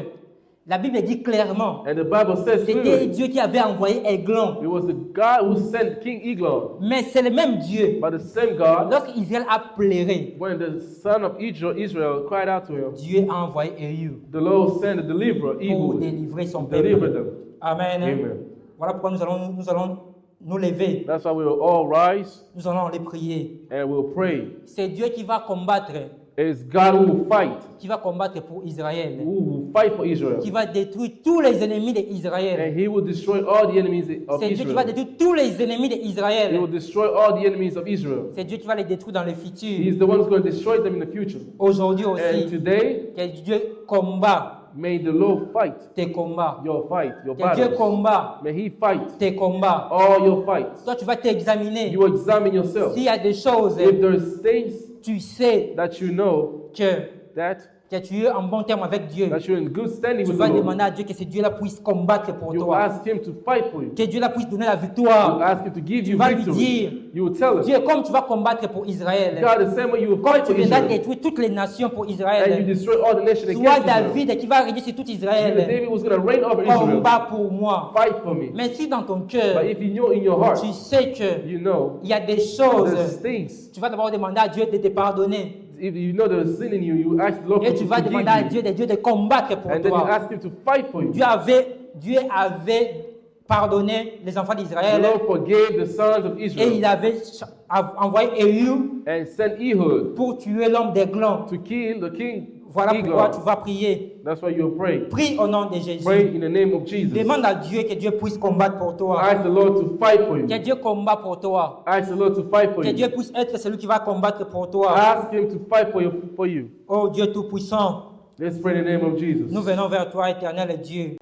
la Bible dit clairement, And the Bible says c'était clearly, Dieu qui avait envoyé Aiglon. it was the God who sent King Eglon. Mais c'est le même Dieu. But the same God, Lorsqu'Israël a pleuré, when the son of Israel cried out to him, Dieu a envoyé Ehud the Lord sent a deliverer, pour Ehud, délivrer son to deliver peuple. them. Amen. Amen. Voilà pourquoi nous allons nous lever. That's why we will all rise Nous allons les prier. and we'll pray. C'est Dieu qui va combattre, It's God who will fight, qui va combattre pour Israël, who will fight for Israel. qui va détruire tous les ennemis d'Israël. And he will destroy all the enemies of C'est Dieu qui va Israel. détruire tous les ennemis He will d'Israël. destroy all the enemies of Israel. C'est Dieu qui va les détruire dans le futur. He's the one who's going to destroy them in the future. Aujourd'hui And aussi, today, que Dieu combat may the Lord fight tes combats. your fight, your Que Dieu battles. combat May he fight tes combats. all your fights. Toi, tu vas t'examiner. You examine yourself. S'il y a des choses, If there's things tu sais that you know que that que tu es en bon terme avec Dieu, that you're in good standing tu with vas the Lord, demander à Dieu que ce Dieu-là puisse combattre pour you will toi. ask Him to fight for you. Que Dieu-là puisse donner la You will victoire. ask Him to give Tu you vas lui victory. dire, You will tell Him, Dieu, comme tu vas combattre pour Israël, God, the same way you will comme fight tu for viendras Israel, détruire toutes les nations pour and you Israël, destroy all the nations soit against Israel. David qui va régner sur toute You know, Israël. David was going to reign over Israel. Combat pour moi. Fight for me. Mais si dans ton But cœur, if you know in your heart, tu sais qu'il you know y a des there's choses, things. tu vas d'abord demander à Dieu de te pardonner. If you know there's sin in you, you ask the Lord Et to tu vas forgive demander à you. Dieu de combattre pour And then you toi. ask Him to fight for you. Dieu avait pardonné les enfants The d'Israël Lord forgave the sons of et il Israel avait envoyé Éhu and sent Ehud pour tuer l'homme d'Aiglon. to kill the king. Voilà pourquoi Eglon. tu vas prier. That's why you'll pray. Prie au nom de Jésus. Pray in the name of Jesus. Demande à Dieu que Dieu puisse combattre pour toi. Ask the Lord to fight for you. Que Dieu combat pour toi. Ask the Lord to fight for Que Dieu you. puisse être celui qui va combattre pour toi. Ask Him to fight for you. Oh Dieu Tout-Puissant, Let's pray in the name of Jesus. nous venons vers toi, éternel Dieu.